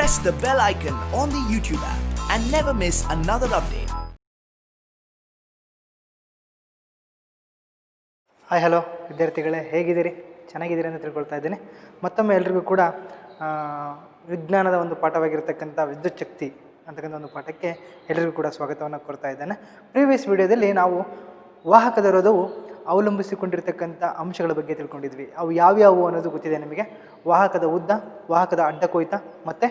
press the bell icon on the YouTube app and never miss another update. Hi hello ವಿದ್ಯಾರ್ಥಿಗಳೇ, ಹೇಗಿದ್ದೀರಿ? ಚೆನ್ನಾಗಿದ್ದೀರಿ ಅಂತ ತಿಳ್ಕೊಳ್ತಾ ಇದ್ದೀನಿ. ಮತ್ತೊಮ್ಮೆ ಎಲ್ರಿಗೂ ಕೂಡ ವಿಜ್ಞಾನದ ಒಂದು ಪಾಠವಾಗಿರ್ತಕ್ಕಂಥ ವಿದ್ಯುತ್ ಶಕ್ತಿ ಅಂತಕ್ಕಂಥ ಒಂದು ಪಾಠಕ್ಕೆ ಎಲ್ಲರಿಗೂ ಕೂಡ ಸ್ವಾಗತವನ್ನು ಕೊಡ್ತಾ ಇದ್ದೇನೆ. ಪ್ರೀವಿಯಸ್ ವಿಡಿಯೋದಲ್ಲಿ ನಾವು ವಾಹಕದ ರೋಧವು ಅವಲಂಬಿಸಿಕೊಂಡಿರ್ತಕ್ಕಂಥ ಅಂಶಗಳ ಬಗ್ಗೆ ತಿಳ್ಕೊಂಡಿದ್ವಿ. ಅವು ಯಾವ್ಯಾವು ಅನ್ನೋದು ಗೊತ್ತಿದೆ ನಿಮಗೆ. ವಾಹಕದ ಉದ್ದ, ವಾಹಕದ ಅಡ್ಡಕೊಯ್ತ ಮತ್ತು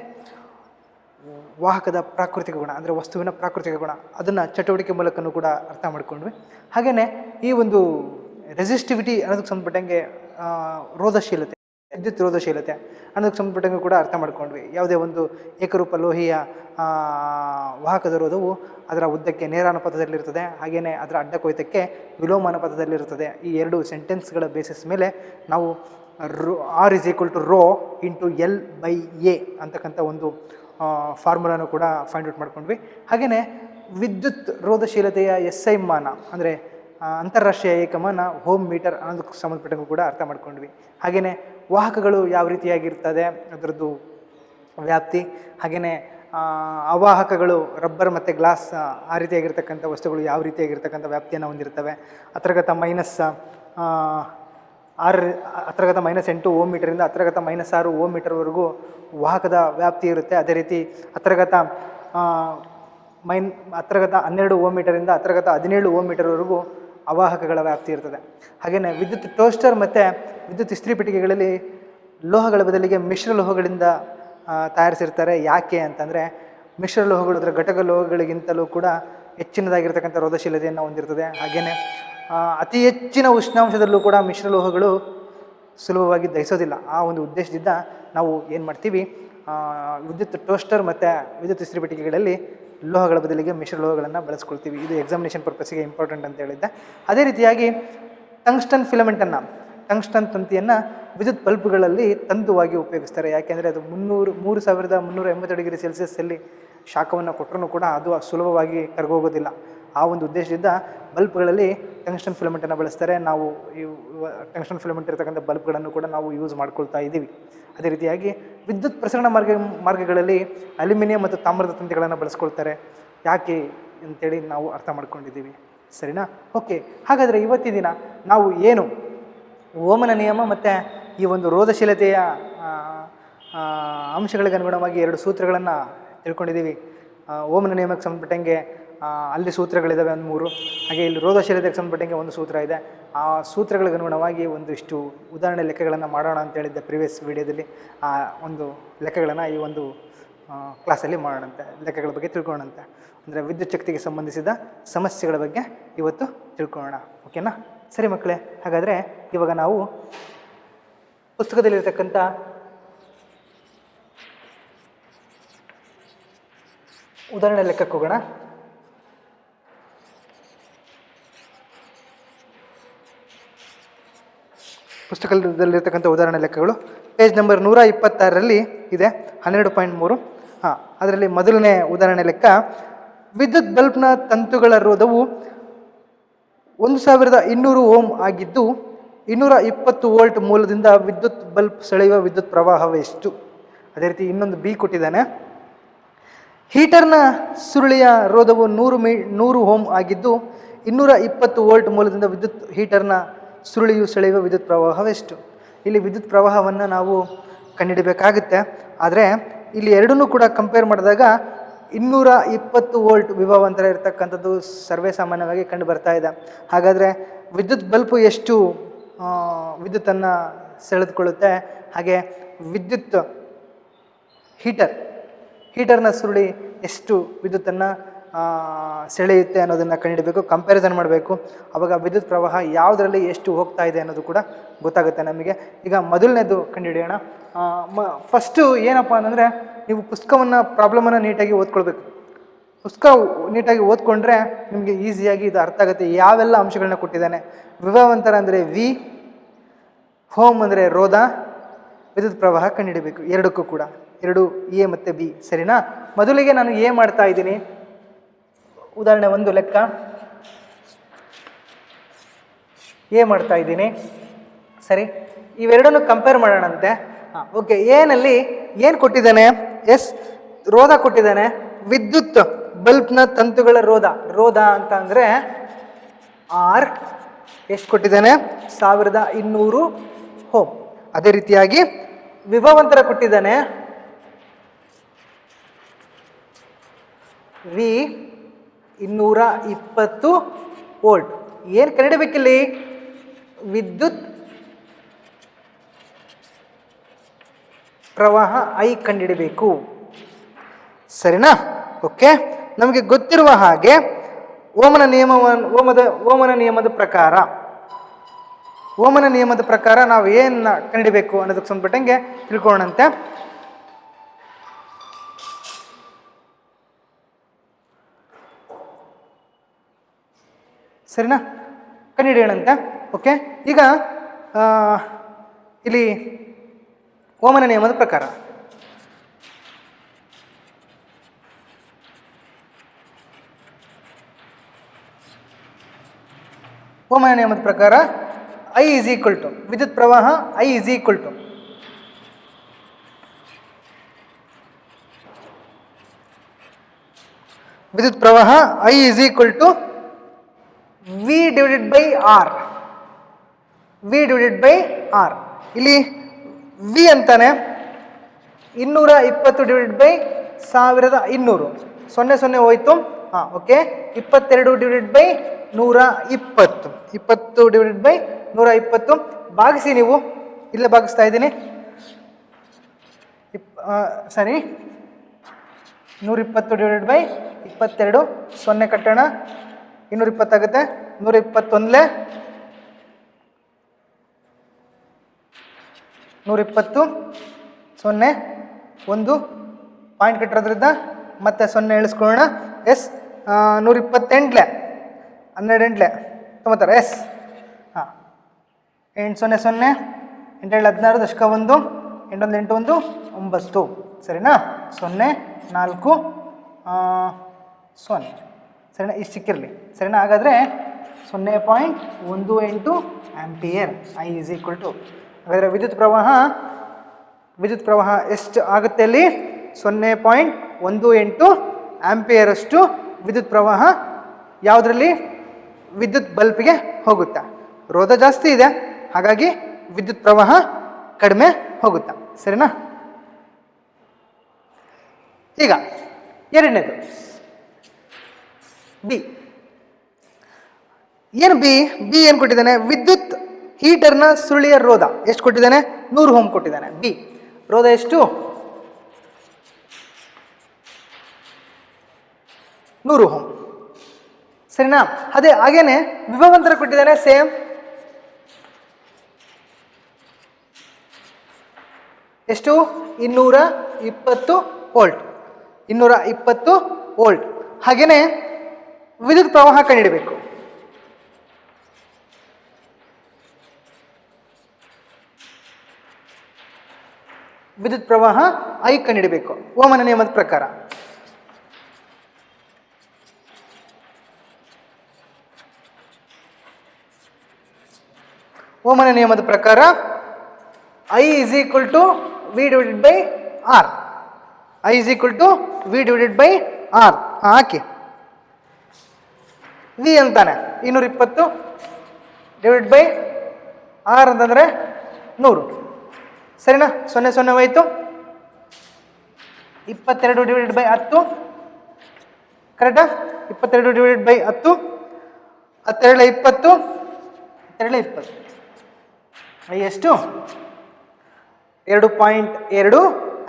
ವಾಹಕದ ಪ್ರಾಕೃತಿಕ ಗುಣ, ಅಂದರೆ ವಸ್ತುವಿನ ಪ್ರಾಕೃತಿಕ ಗುಣ, ಅದನ್ನು ಚಟುವಟಿಕೆ ಮೂಲಕನೂ ಕೂಡ ಅರ್ಥ ಮಾಡ್ಕೊಂಡ್ವಿ. ಹಾಗೆಯೇ ಈ ಒಂದು ರೆಸಿಸ್ಟಿವಿಟಿ ಅನ್ನೋದಕ್ಕೆ ಸಂಬಂಧಪಟ್ಟಂಗೆ ರೋಧಶೀಲತೆ, ವಿದ್ಯುತ್ ರೋಧಶೀಲತೆ ಅನ್ನೋದಕ್ಕೆ ಸಂಬಂಧಪಟ್ಟಂಗೆ ಕೂಡ ಅರ್ಥ ಮಾಡ್ಕೊಂಡ್ವಿ. ಯಾವುದೇ ಒಂದು ಏಕರೂಪ ಲೋಹಿಯ ವಾಹಕದ ರೋಧವು ಅದರ ಉದ್ದಕ್ಕೆ ನೇರಾನುಪಾತದಲ್ಲಿರ್ತದೆ, ಹಾಗೆಯೇ ಅದರ ಅಡ್ಡಕೊಯ್ತಕ್ಕೆ ವಿಲೋಮಾನುಪಾತದಲ್ಲಿರ್ತದೆ. ಈ ಎರಡು ಸೆಂಟೆನ್ಸ್ಗಳ ಬೇಸಿಸ್ ಮೇಲೆ ನಾವು R = ρ × L/A ಅಂತಕ್ಕಂಥ ಒಂದು ಫಾರ್ಮುಲಾನು ಕೂಡ ಫೈಂಡ್ ಔಟ್ ಮಾಡ್ಕೊಂಡ್ವಿ. ಹಾಗೆಯೇ ವಿದ್ಯುತ್ ರೋಧಶೀಲತೆಯ SI ಮಾನ, ಅಂದರೆ ಅಂತಾರಾಷ್ಟ್ರೀಯ ಏಕಮಾನ ಹೋಮ್ ಮೀಟರ್ ಅನ್ನೋದಕ್ಕೆ ಸಂಬಂಧಪಟ್ಟಂಗೂ ಕೂಡ ಅರ್ಥ ಮಾಡ್ಕೊಂಡ್ವಿ. ಹಾಗೆಯೇ ವಾಹಕಗಳು ಯಾವ ರೀತಿಯಾಗಿರ್ತದೆ, ಅದರದ್ದು ವ್ಯಾಪ್ತಿ, ಹಾಗೆಯೇ ಅವಾಹಕಗಳು ರಬ್ಬರ್ ಮತ್ತು ಗ್ಲಾಸ್ ಆ ರೀತಿಯಾಗಿರ್ತಕ್ಕಂಥ ವಸ್ತುಗಳು ಯಾವ ರೀತಿಯಾಗಿರ್ತಕ್ಕಂಥ ವ್ಯಾಪ್ತಿಯನ್ನು ಹೊಂದಿರ್ತವೆ. ಅತ್ರಗತ -8 ಓಮ್ ಮೀಟರಿಂದ ಅತ್ರಗತ -6 ಓಮ್ ಮೀಟರ್ವರೆಗೂ ವಾಹಕದ ವ್ಯಾಪ್ತಿ ಇರುತ್ತೆ. ಅದೇ ರೀತಿ ಅತ್ರಗತ 12 ಓಮ್ ಮೀಟರಿಂದ ಅತ್ರಗತ 17 ಓಮ್ ಮೀಟರ್ವರೆಗೂ ಅವಾಹಕಗಳ ವ್ಯಾಪ್ತಿ ಇರ್ತದೆ. ಹಾಗೆಯೇ ವಿದ್ಯುತ್ ಟೋಸ್ಟರ್ ಮತ್ತು ವಿದ್ಯುತ್ ಇಸ್ತ್ರಿ ಪೆಟ್ಟಿಗೆಗಳಲ್ಲಿ ಲೋಹಗಳ ಬದಲಿಗೆ ಮಿಶ್ರ ಲೋಹಗಳಿಂದ ತಯಾರಿಸಿರ್ತಾರೆ. ಯಾಕೆ ಅಂತಂದರೆ ಮಿಶ್ರ ಲೋಹಗಳು ಅದರ ಘಟಕ ಲೋಹಗಳಿಗಿಂತಲೂ ಕೂಡ ಹೆಚ್ಚಿನದಾಗಿರ್ತಕ್ಕಂಥ ರೋಧಶೀಲತೆಯನ್ನು ಹೊಂದಿರ್ತದೆ. ಹಾಗೆಯೇ ಅತಿ ಹೆಚ್ಚಿನ ಉಷ್ಣಾಂಶದಲ್ಲೂ ಕೂಡ ಮಿಶ್ರ ಲೋಹಗಳು ಸುಲಭವಾಗಿ ದಹಿಸೋದಿಲ್ಲ. ಆ ಒಂದು ಉದ್ದೇಶದಿಂದ ನಾವು ಏನು ಮಾಡ್ತೀವಿ, ವಿದ್ಯುತ್ ಟೋಸ್ಟರ್ ಮತ್ತು ವಿದ್ಯುತ್ ಇಸ್ತ್ರಿ ಪೆಟ್ಟಿಗೆಗಳಲ್ಲಿ ಲೋಹಗಳ ಬದಲಿಗೆ ಮಿಶ್ರ ಲೋಹಗಳನ್ನು ಬಳಸ್ಕೊಳ್ತೀವಿ. ಇದು ಎಕ್ಸಾಮಿನೇಷನ್ ಪರ್ಪಸ್ಸಿಗೆ ಇಂಪಾರ್ಟೆಂಟ್ ಅಂತ ಹೇಳಿದ್ದೆ. ಅದೇ ರೀತಿಯಾಗಿ ಟಂಗ್ಸ್ಟನ್ ಫಿಲಮೆಂಟನ್ನು, ಟಂಗ್ಸ್ಟನ್ ತಂತಿಯನ್ನು ವಿದ್ಯುತ್ ಬಲ್ಬ್ಗಳಲ್ಲಿ ತಂತುವಾಗಿ ಉಪಯೋಗಿಸ್ತಾರೆ. ಯಾಕೆಂದರೆ ಅದು 3380 ಡಿಗ್ರಿ ಸೆಲ್ಸಿಯಸ್ಸಲ್ಲಿ ಶಾಖವನ್ನು ಕೊಟ್ಟರೂ ಕೂಡ ಅದು ಸುಲಭವಾಗಿ ಕರಗೋಗೋದಿಲ್ಲ. ಆ ಒಂದು ಉದ್ದೇಶದಿಂದ ಬಲ್ಬ್ಗಳಲ್ಲಿ ಟಂಗ್ಸ್ಟನ್ ಫಿಲಮೆಂಟನ್ನು ಬಳಸ್ತಾರೆ. ನಾವು ಈ ಟಂಗ್ಸ್ಟನ್ ಫಿಲಮೆಂಟ್ ಇರತಕ್ಕಂಥ ಬಲ್ಬ್ಗಳನ್ನು ಕೂಡ ನಾವು ಯೂಸ್ ಮಾಡ್ಕೊಳ್ತಾ ಇದ್ದೀವಿ. ಅದೇ ರೀತಿಯಾಗಿ ವಿದ್ಯುತ್ ಪ್ರಸರಣ ಮಾರ್ಗಗಳಲ್ಲಿ ಅಲ್ಯೂಮಿನಿಯಂ ಮತ್ತು ತಾಮ್ರದ ತಂತಿಗಳನ್ನು ಬಳಸ್ಕೊಳ್ತಾರೆ. ಯಾಕೆ ಅಂತೇಳಿ ನಾವು ಅರ್ಥ ಮಾಡ್ಕೊಂಡಿದ್ದೀವಿ. ಸರಿನಾ? ಓಕೆ, ಹಾಗಾದರೆ ಇವತ್ತಿನ ದಿನ ನಾವು ಏನು ಓಮನ ನಿಯಮ ಮತ್ತು ಈ ಒಂದು ರೋಧಶೀಲತೆಯ ಅಂಶಗಳಿಗೆ ಅನುಗುಣವಾಗಿ 2 ಸೂತ್ರಗಳನ್ನು ತಿಳ್ಕೊಂಡಿದ್ದೀವಿ. ಓಮನ ನಿಯಮಕ್ಕೆ ಸಂಬಂಧಪಟ್ಟಂಗೆ ಅಲ್ಲಿ ಸೂತ್ರಗಳಿದ್ದಾವೆ ಒಂದು 3, ಹಾಗೆ ಇಲ್ಲಿ ರೋಧಶೀಲತೆಗೆ ಸಂಬಂಧಪಟ್ಟಂಗೆ ಒಂದು ಸೂತ್ರ ಇದೆ. ಆ ಸೂತ್ರಗಳಿಗೆ ಅನುಗುಣವಾಗಿ ಒಂದಿಷ್ಟು ಉದಾಹರಣೆ ಲೆಕ್ಕಗಳನ್ನು ಮಾಡೋಣ ಅಂತ ಹೇಳಿದ್ದೆ ಪ್ರಿವಿಯಸ್ ವಿಡಿಯೋದಲ್ಲಿ. ಆ ಒಂದು ಲೆಕ್ಕಗಳನ್ನು ಈ ಒಂದು ಕ್ಲಾಸಲ್ಲಿ ಮಾಡೋಣಂತೆ. ಲೆಕ್ಕಗಳ ಬಗ್ಗೆ ತಿಳ್ಕೊಳ್ಳೋಣಂತೆ, ಅಂದರೆ ವಿದ್ಯುತ್ ಶಕ್ತಿಗೆ ಸಂಬಂಧಿಸಿದ ಸಮಸ್ಯೆಗಳ ಬಗ್ಗೆ ಇವತ್ತು ತಿಳ್ಕೊಳ್ಳೋಣ. ಓಕೆನಾ? ಸರಿ ಮಕ್ಕಳೇ, ಹಾಗಾದರೆ ಇವಾಗ ನಾವು ಪುಸ್ತಕದಲ್ಲಿರ್ತಕ್ಕಂಥ ಉದಾಹರಣೆ ಲೆಕ್ಕಕ್ಕೆ ಹೋಗೋಣ. ಪುಸ್ತಕದಲ್ಲಿರ್ತಕ್ಕಂಥ ಉದಾಹರಣೆ ಲೆಕ್ಕಗಳು ಪೇಜ್ ನಂಬರ್ 126ರಲ್ಲಿ ಇದೆ, 12.3. ಅದರಲ್ಲಿ ಮೊದಲನೇ ಉದಾಹರಣೆ ಲೆಕ್ಕ, ವಿದ್ಯುತ್ ಬಲ್ಬ್ನ ತಂತುಗಳ ರೋಧವು 1200 ಓಮ್ ಆಗಿದ್ದು 220 ವೋಲ್ಟ್ ಮೂಲದಿಂದ ವಿದ್ಯುತ್ ಬಲ್ಬ್ ಸೆಳೆಯುವ ವಿದ್ಯುತ್ ಪ್ರವಾಹವೆಷ್ಟು? ಅದೇ ರೀತಿ ಇನ್ನೊಂದು ಬಿ ಕೊಟ್ಟಿದ್ದಾನೆ. ಹೀಟರ್ನ ಸುರುಳಿಯ ರೋಧವು 100 ಓಮ್ ಆಗಿದ್ದು 220 ವೋಲ್ಟ್ ಮೂಲದಿಂದ ವಿದ್ಯುತ್ ಹೀಟರ್ನ ಸುರುಳಿಯು ಸೆಳೆಯುವ ವಿದ್ಯುತ್ ಪ್ರವಾಹವೆಷ್ಟು? ಇಲ್ಲಿ ವಿದ್ಯುತ್ ಪ್ರವಾಹವನ್ನು ನಾವು ಕಂಡುಹಿಡಬೇಕಾಗುತ್ತೆ. ಆದರೆ ಇಲ್ಲಿ ಎರಡನ್ನೂ ಕೂಡ ಕಂಪೇರ್ ಮಾಡಿದಾಗ 220 ವೋಲ್ಟ್ ವಿಭವಾಂತರ ಇರತಕ್ಕಂಥದ್ದು ಸರ್ವೇ ಸಾಮಾನ್ಯವಾಗಿ ಕಂಡು ಬರ್ತಾ ಇದೆ. ಹಾಗಾದರೆ ವಿದ್ಯುತ್ ಬಲ್ಬು ಎಷ್ಟು ವಿದ್ಯುತ್ತನ್ನು ಸೆಳೆದುಕೊಳ್ಳುತ್ತೆ, ಹಾಗೆ ವಿದ್ಯುತ್ ಹೀಟರ್ನ ಸುರುಳಿ ಎಷ್ಟು ವಿದ್ಯುತ್ತನ್ನು ಸೆಳೆಯುತ್ತೆ ಅನ್ನೋದನ್ನು ಕಂಡುಹಿಡಬೇಕು, ಕಂಪ್ಯಾರಿಸನ್ ಮಾಡಬೇಕು. ಆವಾಗ ವಿದ್ಯುತ್ ಪ್ರವಾಹ ಯಾವುದರಲ್ಲಿ ಎಷ್ಟು ಹೋಗ್ತಾ ಇದೆ ಅನ್ನೋದು ಕೂಡ ಗೊತ್ತಾಗುತ್ತೆ ನಮಗೆ. ಈಗ ಮೊದಲನೇದು ಕಂಡುಹಿಡಿಯೋಣ. ಫಸ್ಟು ಏನಪ್ಪ ಅಂತಂದರೆ, ನೀವು ಪುಸ್ತಕವನ್ನು ಪ್ರಾಬ್ಲಮನ್ನು ನೀಟಾಗಿ ಓದ್ಕೊಳ್ಬೇಕು. ಪುಸ್ತಕ ನೀಟಾಗಿ ಓದ್ಕೊಂಡ್ರೆ ನಿಮಗೆ ಈಸಿಯಾಗಿ ಇದು ಅರ್ಥ ಆಗುತ್ತೆ. ಯಾವೆಲ್ಲ ಅಂಶಗಳನ್ನ ಕೊಟ್ಟಿದ್ದಾನೆ. ವಿಭವಾಂತರ ಅಂದರೆ ವಿ, ಹೋಮ್ ಅಂದರೆ ರೋಧ, ವಿದ್ಯುತ್ ಪ್ರವಾಹ ಕಂಡುಹಿಡಬೇಕು. ಎರಡಕ್ಕೂ ಕೂಡ 2 ಎ ಮತ್ತು ಬಿ. ಸರಿನಾ? ಮೊದಲಿಗೆ ನಾನು ಎ ಮಾಡ್ತಾ ಇದ್ದೀನಿ. ಉದಾಹರಣೆ 1 ಲೆಕ್ಕ ಎ ಮಾಡ್ತಾ ಇದ್ದೀನಿ. ಸರಿ, ಇವೆರಡನ್ನು ಕಂಪೇರ್ ಮಾಡೋಣಂತೆ. ಓಕೆ, ಎನಲ್ಲಿ ಏನು ಕೊಟ್ಟಿದ್ದಾನೆ? ಎಸ್ ರೋಧ ಕೊಟ್ಟಿದ್ದಾನೆ. ವಿದ್ಯುತ್ ಬಲ್ಬ್ನ ತಂತುಗಳ ರೋಧ ಅಂತ ಅಂದರೆ ಆರ್ ಎಷ್ಟು ಕೊಟ್ಟಿದ್ದಾನೆ 1200 ಓಮ್. ಅದೇ ರೀತಿಯಾಗಿ ವಿಭವಾಂತರ ಕೊಟ್ಟಿದ್ದಾನೆ ವಿ 220 ವೋಲ್ಟ್. ಏನು ಕಂಡಿಡಬೇಕಿಲ್ಲಿ ವಿದ್ಯುತ್ ಪ್ರವಾಹ ಐ ಕಂಡಿಡಬೇಕು. ಸರಿನಾ? ಓಕೆ. ನಮಗೆ ಗೊತ್ತಿರುವ ಹಾಗೆ ಓಮನ ನಿಯಮದ ಪ್ರಕಾರ ನಾವು ಏನು ಕಂಡಿಡಬೇಕು ಅನ್ನೋದಕ್ಕೆ ಸಂಬಂಧಪಟ್ಟಂಗೆ ತಿಳ್ಕೊಳ್ಳೋಣಂತೆ. ಸರಿನಾ? ಕಂಡುಹಿಡಿಯೋಣಂತೆ. ಓಕೆ. ಈಗ ಇಲ್ಲಿ ಓಮನ ನಿಯಮದ ಪ್ರಕಾರ ಐ ಈಸ್ ಈಕ್ವಲ್ ಟು ವಿದ್ಯುತ್ ಪ್ರವಾಹ I is equal to V divided by R. ಇಲ್ಲಿ ವಿ ಅಂತಾನೆ 220 ಡಿವೈಡೆಡ್ ಬೈ 1200 0 ಹೋಯ್ತು. Okay. 22 divided by 120 20 divided by 120 ಭಾಗಿಸಿ. ನೀವು ಇಲ್ಲೇ ಭಾಗಿಸ್ತಾ ಇದ್ದೀನಿ. ಸರಿ, 120 ಡಿವೈಡೆಡ್ ಬೈ 22 0 ಕಟ್ಟೋಣ 220 ಆಗುತ್ತೆ. 121 120 0 1 ಪಾಯಿಂಟ್ ಕಟ್ಟಿರೋದ್ರಿಂದ ಮತ್ತೆ 0 ಇಳಿಸ್ಕೊಳ್ಳೋಣ. ಎಸ್ 128 12 ತೊಗೊತಾರೆ. ಎಸ್ 8 0 0 8 7 16 ದಶಕ 1 8 1 8 1 9. ಸರಿನಾ? 0 4 0. ಸರಿನಾ? ಇಷ್ಟು ಸಿಕ್ಕಿರಲಿ. ಸರಿನಾ? ಹಾಗಾದರೆ 0.18 ampere I is equal to. ಹಾಗಾದರೆ ವಿದ್ಯುತ್ ಪ್ರವಾಹ ಎಷ್ಟು ಆಗುತ್ತೆ ಅಲ್ಲಿ 0.18 ಆಂಪಿಯರ್ ಅಷ್ಟು ವಿದ್ಯುತ್ ಪ್ರವಾಹ ಯಾವುದರಲ್ಲಿ ವಿದ್ಯುತ್ ಬಲ್ಬ್ಗೆ ಹೋಗುತ್ತಾ. ರೋಧ ಜಾಸ್ತಿ ಇದೆ, ಹಾಗಾಗಿ ವಿದ್ಯುತ್ ಪ್ರವಾಹ ಕಡಿಮೆ ಹೋಗುತ್ತಾ. ಸರಿನಾ? ಈಗ ಎರಡನೇದು ಬಿ. ಏನು ಬಿ ಏನು ಕೊಟ್ಟಿದ್ದಾನೆ? ವಿದ್ಯುತ್ ಹೀಟರ್ನ ಸುರುಳಿಯ ರೋಧ ಎಷ್ಟು ಕೊಟ್ಟಿದ್ದಾನೆ? 100 ಓಮ್ ಕೊಟ್ಟಿದ್ದಾನೆ. ಬಿ ರೋಧ ಎಷ್ಟು? 100 ಓಮ್. ಸರಿನಾ? ಹಾಗೇನೆ ವಿಭವಾಂತರ ಕೊಟ್ಟಿದ್ದಾನೆ ಸೇಮ್. ಎಷ್ಟು? 220 ವೋಲ್ಟ್. 220 ವೋಲ್ಟ್. ಹಾಗೇನೆ ವಿದ್ಯುತ್ ಪ್ರವಾಹ ಕಂಡುಹಿಡಬೇಕು. ವಿದ್ಯುತ್ ಪ್ರವಾಹ ಐ ಕಂಡುಹಿಡಬೇಕು ಓಮನ ನಿಯಮದ ಪ್ರಕಾರ. ಓಮನ ನಿಯಮದ ಪ್ರಕಾರ I is equal to V divided by R. I is equal to V divided by R. ಹಾಕಿ. ವಿ ಅಂತಾನೆ 220 ಡಿವೈಡ್ ಬೈ ಆರ್ ಅಂತಂದರೆ 100. ಸರಿನಾ? 0 0 ಹೋಯ್ತು. 22 ಡಿವೈಡೆಡ್ ಬೈ 10 ಕರೆಕ್ಟಾ? 22 ಡಿವೈಡೆಡ್ ಬೈ 10 10 20 20 ಎಷ್ಟು? 2.2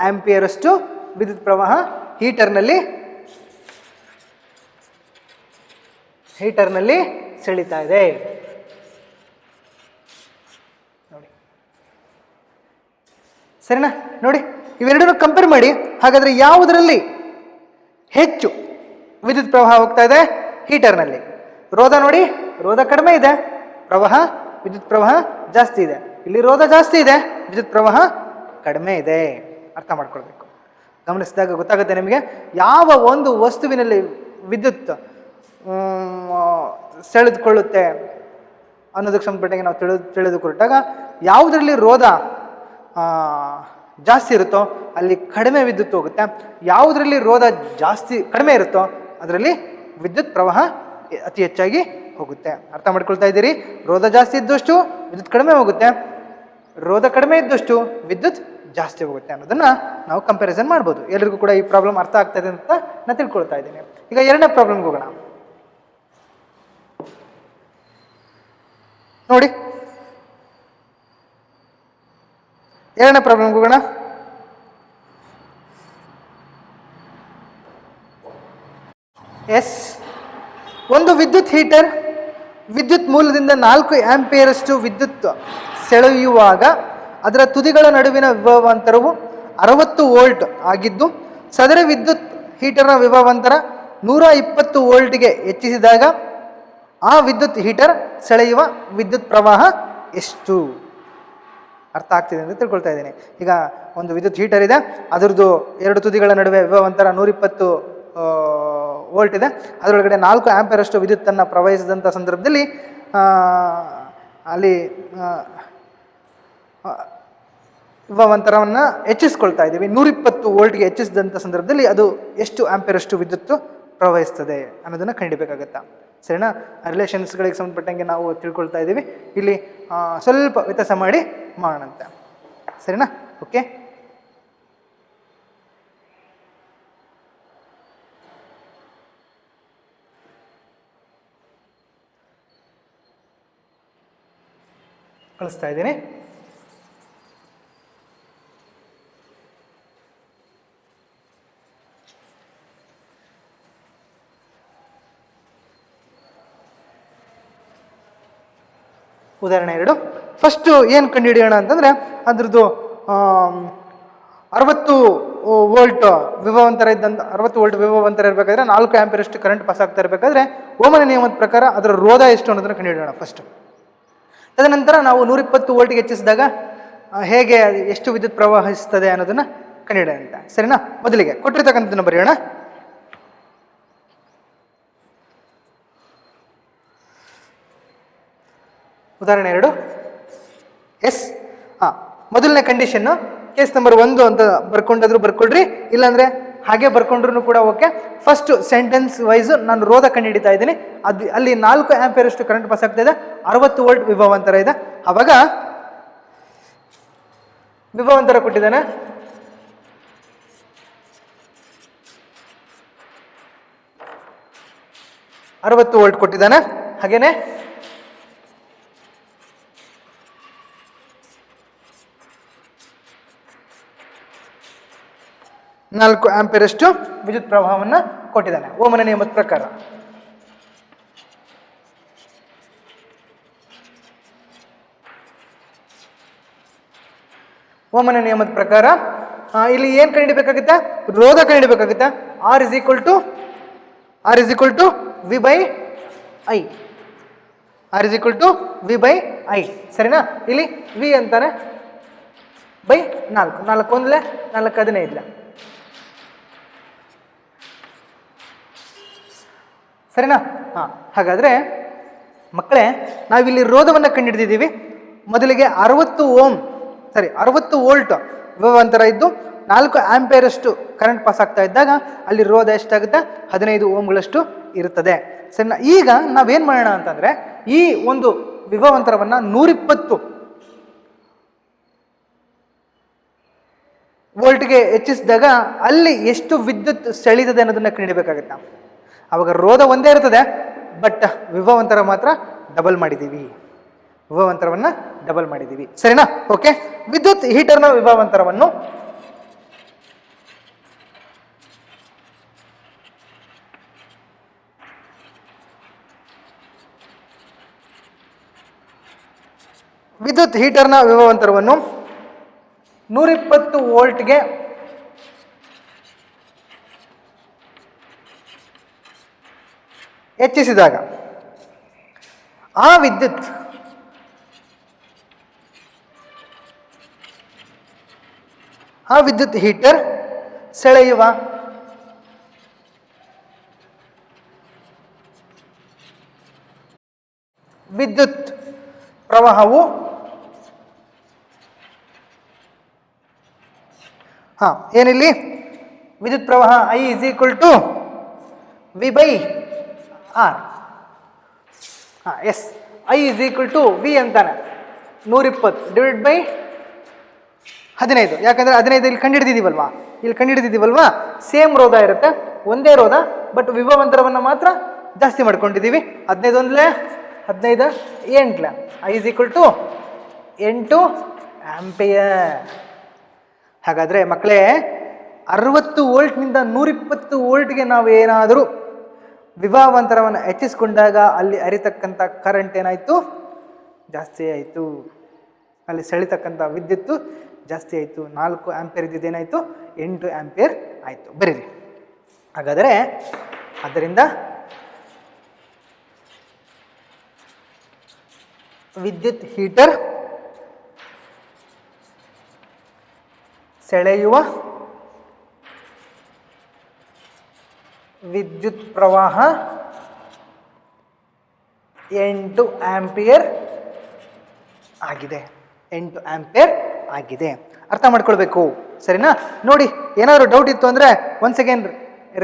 ಆಂಪಿಯರ್ ಅಷ್ಟು ವಿದ್ಯುತ್ ಪ್ರವಾಹ ಹೀಟರ್ನಲ್ಲಿ ಸೆಳೀತಾ ಇದೆ. ನೋಡಿ. ಸರಿನಾ? ನೋಡಿ, ಇವೆರಡನ್ನು ಕಂಪೇರ್ ಮಾಡಿ. ಹಾಗಾದ್ರೆ ಯಾವುದರಲ್ಲಿ ಹೆಚ್ಚು ವಿದ್ಯುತ್ ಪ್ರವಾಹ ಹೋಗ್ತಾ ಇದೆ? ಹೀಟರ್ನಲ್ಲಿ. ರೋಧ ನೋಡಿ, ರೋಧ ಕಡಿಮೆ ಇದೆ, ವಿದ್ಯುತ್ ಪ್ರವಾಹ ಜಾಸ್ತಿ ಇದೆ. ಇಲ್ಲಿ ರೋಧ ಜಾಸ್ತಿ ಇದೆ, ವಿದ್ಯುತ್ ಪ್ರವಾಹ ಕಡಿಮೆ ಇದೆ. ಅರ್ಥ ಮಾಡ್ಕೊಳ್ಬೇಕು. ಗಮನಿಸಿದಾಗ ಗೊತ್ತಾಗುತ್ತೆ ನಿಮಗೆ ಯಾವ ಒಂದು ವಸ್ತುವಿನಲ್ಲಿ ವಿದ್ಯುತ್ ಸೆಳೆದುಕೊಳ್ಳುತ್ತೆ ಅನ್ನೋದಕ್ಕೆ ಸಂಬಂಧಪಟ್ಟಂಗೆ ನಾವು ತಿಳಿದುಕೊಟ್ಟಾಗ ಯಾವುದರಲ್ಲಿ ರೋಧ ಜಾಸ್ತಿ ಇರುತ್ತೋ ಅಲ್ಲಿ ಕಡಿಮೆ ವಿದ್ಯುತ್ ಹೋಗುತ್ತೆ. ಯಾವುದರಲ್ಲಿ ರೋಧ ಕಡಿಮೆ ಇರುತ್ತೋ ಅದರಲ್ಲಿ ವಿದ್ಯುತ್ ಪ್ರವಾಹ ಅತಿ ಹೆಚ್ಚಾಗಿ ಹೋಗುತ್ತೆ. ಅರ್ಥ ಮಾಡ್ಕೊಳ್ತಾ ಇದ್ದೀರಿ? ರೋಧ ಜಾಸ್ತಿ ಇದ್ದಷ್ಟು ವಿದ್ಯುತ್ ಕಡಿಮೆ ಹೋಗುತ್ತೆ, ರೋಧ ಕಡಿಮೆ ಇದ್ದಷ್ಟು ವಿದ್ಯುತ್ ಜಾಸ್ತಿ ಹೋಗುತ್ತೆ ಅನ್ನೋದನ್ನ ನಾವು ಕಂಪ್ಯಾರಿಸನ್ ಮಾಡ್ಬೋದು. ಎಲ್ರಿಗೂ ಕೂಡ ಈ ಪ್ರಾಬ್ಲಮ್ ಅರ್ಥ ಆಗ್ತಾ ಇದೆ ಅಂತ ನಾನು ತಿಳ್ಕೊಳ್ತಾ ಇದ್ದೀನಿ. ಈಗ ಎರಡನೇ ಪ್ರಾಬ್ಲಮ್ಗೆ ಹೋಗೋಣ. ನೋಡಿ, ಎರಡನೇ ಪ್ರಾಬ್ಲಮ್ಗೆ ಹೋಗೋಣ. ಎಸ್, ಒಂದು ವಿದ್ಯುತ್ ಹೀಟರ್ ವಿದ್ಯುತ್ ಮೂಲದಿಂದ 4 ಆಂಪಿಯರಷ್ಟು ವಿದ್ಯುತ್ ಸೆಳೆಯುವಾಗ ಅದರ ತುದಿಗಳ ನಡುವಿನ ವಿಭವಾಂತರವು 60 ವೋಲ್ಟ್ ಆಗಿದ್ದು, ಸದರಿ ವಿದ್ಯುತ್ ಹೀಟರ್ನ ವಿಭವಾಂತರ 120 ವೋಲ್ಟ್ಗೆ ಹೆಚ್ಚಿಸಿದಾಗ ಆ ವಿದ್ಯುತ್ ಹೀಟರ್ ಸೆಳೆಯುವ ವಿದ್ಯುತ್ ಪ್ರವಾಹ ಎಷ್ಟು? ಅರ್ಥ ಆಗ್ತಿದೆ ಅಂತ ತಿಳ್ಕೊಳ್ತಾ ಇದ್ದೀನಿ. ಈಗ ಒಂದು ವಿದ್ಯುತ್ ಹೀಟರ್ ಇದೆ, ಅದರದ್ದು 2 ತುದಿಗಳ ನಡುವೆ ವಿಭವಾಂತರ 120 ವೋಲ್ಟ್ ಇದೆ. ಅದರೊಳಗಡೆ 4 ಆಂಪಿಯರ್ ಅಷ್ಟು ವಿದ್ಯುತ್ತನ್ನು ಪ್ರವಹಿಸಿದಂಥ ಸಂದರ್ಭದಲ್ಲಿ ಅಲ್ಲಿ ವಿಭವಾಂತರವನ್ನು ಹೆಚ್ಚಿಸ್ಕೊಳ್ತಾ ಇದ್ದೀವಿ. 120 ವೋಲ್ಟ್ಗೆ ಹೆಚ್ಚಿಸಿದಂಥ ಸಂದರ್ಭದಲ್ಲಿ ಅದು ಎಷ್ಟು ಆಂಪಿಯರ್ ಅಷ್ಟು ವಿದ್ಯುತ್ತು ಪ್ರವಹಿಸ್ತದೆ ಅನ್ನೋದನ್ನು ಕಂಡಿಬೇಕಾಗತ್ತಾ? ಸರಿನಾ? ರಿಲೇಷನ್ಸ್ಗಳಿಗೆ ಸಂಬಂಧಪಟ್ಟಂಗೆ ನಾವು ತಿಳ್ಕೊಳ್ತಾ ಇದ್ದೀವಿ. ಇಲ್ಲಿ ಸ್ವಲ್ಪ ವ್ಯತ್ಯಾಸ ಮಾಡಿ ಮಾಡೋಣಂತೆ. ಸರಿನಾ? ಓಕೆ, ಕಳಿಸ್ತಾ ಇದ್ದೀನಿ. ಉದಾಹರಣೆ 2. ಫಸ್ಟು ಏನು ಕಂಡುಹಿಡಿಯೋಣ ಅಂತಂದರೆ, ಅದ್ರದ್ದು 60 ವೋಲ್ಟ್ ವಿಭವಾಂತರ ಇದ್ದಂಥ 60 ವೋಲ್ಟ್ ವಿಭವಾಂತರ ಇರಬೇಕಾದ್ರೆ 4 ಆಂಪಿಯರ್ ಅಷ್ಟು ಕರೆಂಟ್ ಪಾಸ್ ಆಗ್ತಾ ಇರಬೇಕಾದ್ರೆ ಓಮನ ನಿಯಮದ ಪ್ರಕಾರ ಅದರ ರೋಧ ಎಷ್ಟು ಅನ್ನೋದನ್ನು ಕಂಡುಹಿಡಿಯೋಣ ಫಸ್ಟ್. ತದನಂತರ ನಾವು 120 ವೋಲ್ಟ್ಗೆ ಹೆಚ್ಚಿಸಿದಾಗ ಹೇಗೆ ಎಷ್ಟು ವಿದ್ಯುತ್ ಪ್ರವಹಿಸ್ತದೆ ಅನ್ನೋದನ್ನು ಕಂಡುಹಿಡಿಯೋಣ. ಸರಿನಾ? ಮೊದಲಿಗೆ ಕೊಟ್ಟಿರ್ತಕ್ಕಂಥದ್ದನ್ನು ಬರೆಯೋಣ. ಉದಾಹರಣೆ 2. ಎಸ್, ಮೊದಲನೇ ಕಂಡೀಷನ್ನು ಕೇಸ್ ನಂಬರ್ 1 ಅಂತ ಬರ್ಕೊಂಡಾದ್ರೂ ಬರ್ಕೊಳ್ರಿ, ಇಲ್ಲಾಂದರೆ ಹಾಗೆ ಬರ್ಕೊಂಡ್ರು ಕೂಡ ಓಕೆ. ಫಸ್ಟ್ ಸೆಂಟೆನ್ಸ್ ವೈಸ್ ನಾನು ರೋಧ ಕಂಡುಹಿಡಿತಾ ಇದ್ದೀನಿ. ಅಲ್ಲಿ 4 ಆಂಪಿಯರ್ ಅಷ್ಟು ಕರೆಂಟ್ ಪಾಸ್ ಆಗ್ತಾ ಇದೆ, 60 ವೋಲ್ಟ್ ವಿಭವಾಂತರ ಇದೆ. ಆವಾಗ ವಿಭವಾಂತರ ಕೊಟ್ಟಿದ್ದಾನೆ, ಅರವತ್ತು ವೋಲ್ಟ್ ಕೊಟ್ಟಿದ್ದಾನೆ. ಹಾಗೇನೆ ನಾಲ್ಕು ಆಂಪಿಯರ್ ಅಷ್ಟು ವಿದ್ಯುತ್ ಪ್ರವಾಹವನ್ನು ಕೊಟ್ಟಿದ್ದಾನೆ ಓಮನ ನಿಯಮದ ಪ್ರಕಾರ. ಓಮನ ನಿಯಮದ ಪ್ರಕಾರ ಇಲ್ಲಿ ಏನು ಕಂಡುಹಿಡಿಬೇಕಾಗುತ್ತೆ? ರೋಧ ಕಂಡುಹಿಡಿಬೇಕಾಗುತ್ತೆ. R is equal to V by I. R is equal to V by I. ಸರಿನಾ? ಇಲ್ಲಿ ವಿ ಅಂತಾನೆ ಬೈ 4. 4 ಒಂದ್ಲೆ 4 15. ಸರಿನಾ? ಹಾಗಾದರೆ ಮಕ್ಕಳೇ, ನಾವಿಲ್ಲಿ ರೋಧವನ್ನು ಕಂಡುಹಿಡಿದಿದ್ದೀವಿ. ಮೊದಲಿಗೆ 60 ವೋಲ್ಟ್ ವಿಭವಾಂತರ ಇದ್ದು 4 ಆಂಪಿಯರ್ ಅಷ್ಟು ಕರೆಂಟ್ ಪಾಸ್ ಆಗ್ತಾ ಇದ್ದಾಗ ಅಲ್ಲಿ ರೋಧ ಎಷ್ಟಾಗುತ್ತೆ? 15 ಓಮ್ಗಳಷ್ಟು ಇರುತ್ತದೆ. ಸರಿನಾ? ಈಗ ನಾವೇನು ಮಾಡೋಣ ಅಂತಂದರೆ, ಈ ಒಂದು ವಿಭವಾಂತರವನ್ನು 120 ವೋಲ್ಟ್ಗೆ ಹೆಚ್ಚಿಸಿದಾಗ ಅಲ್ಲಿ ಎಷ್ಟು ವಿದ್ಯುತ್ ಸೆಳೀತದೆ ಅನ್ನೋದನ್ನ ಕಂಡುಹಿಡಿಯಬೇಕಾಗುತ್ತೆ. ಆವಾಗ ರೋಧ ಒಂದೇ ಇರ್ತದೆ, ಬಟ್ ವಿಭವಾಂತರ ಮಾತ್ರ ಡಬಲ್ ಮಾಡಿದ್ದೀವಿ. ವಿಭವಾಂತರವನ್ನು ಡಬಲ್ ಮಾಡಿದ್ದೀವಿ. ಸರಿನಾ? ಓಕೆ. ವಿದ್ಯುತ್ ಹೀಟರ್ನ ವಿಭವಾಂತರವನ್ನು ವಿದ್ಯುತ್ ಹೀಟರ್ನ ವಿಭವಾಂತರವನ್ನು 120 ವೋಲ್ಟ್ಗೆ ಹೆಚ್ಚಿಸಿದಾಗ ಆ ವಿದ್ಯುತ್ ಹೀಟರ್ ಸೆಳೆಯುವ ವಿದ್ಯುತ್ ಪ್ರವಾಹವು ಹಾಂ, ಏನಿಲ್ಲಿ ವಿದ್ಯುತ್ ಪ್ರವಾಹ I = V/R. ಹಾಂ, ಎಸ್, I = V ಅಂತಾನೆ 120/15. ಯಾಕಂದರೆ 15 ಇಲ್ಲಿ ಕಂಡುಹಿಡಿದಿದ್ದೀವಲ್ವಾ, ಸೇಮ್ ರೋಧ ಇರುತ್ತೆ, ಒಂದೇ ರೋಧ, ಬಟ್ ವಿಭವಾಂತರವನ್ನು ಮಾತ್ರ ಜಾಸ್ತಿ ಮಾಡ್ಕೊಂಡಿದ್ದೀವಿ. 15 1 15 8 I = 8 ಆಂಪಿಯರ್. ಹಾಗಾದರೆ ಮಕ್ಕಳೇ, 60 ವೋಲ್ಟ್ನಿಂದ 120 ವೋಲ್ಟ್ಗೆ ನಾವು ಏನಾದರೂ ವಿಭವಾಂತರವನ್ನು ಹೆಚ್ಚಿಸ್ಕೊಂಡಾಗ ಅಲ್ಲಿ ಹರಿತಕ್ಕಂಥ ಕರೆಂಟ್ ಏನಾಯಿತು? ಜಾಸ್ತಿ ಆಯಿತು. ಅಲ್ಲಿ ಸೆಳಿತಕ್ಕಂಥ ವಿದ್ಯುತ್ತು ಜಾಸ್ತಿ ಆಯಿತು. 4 ಆಂಪಿಯರ್ ಇದ್ದಿದ್ದೇನಾಯಿತು? 8 ಆಂಪಿಯರ್ ಆಯಿತು. ಬರೀರಿ. ಹಾಗಾದರೆ ಆದ್ದರಿಂದ ವಿದ್ಯುತ್ ಹೀಟರ್ ಸೆಳೆಯುವ ವಿದ್ಯುತ್ ಪ್ರವಾಹ 8 ಆಂಪಿಯರ್ ಆಗಿದೆ. 8 ಆಂಪಿಯರ್ ಆಗಿದೆ. ಅರ್ಥ ಮಾಡ್ಕೊಳ್ಬೇಕು, ಸರಿನಾ? ನೋಡಿ, ಏನಾದರೂ ಡೌಟ್ ಇತ್ತು ಅಂದರೆ ಒನ್ಸ್ ಅಗೇನ್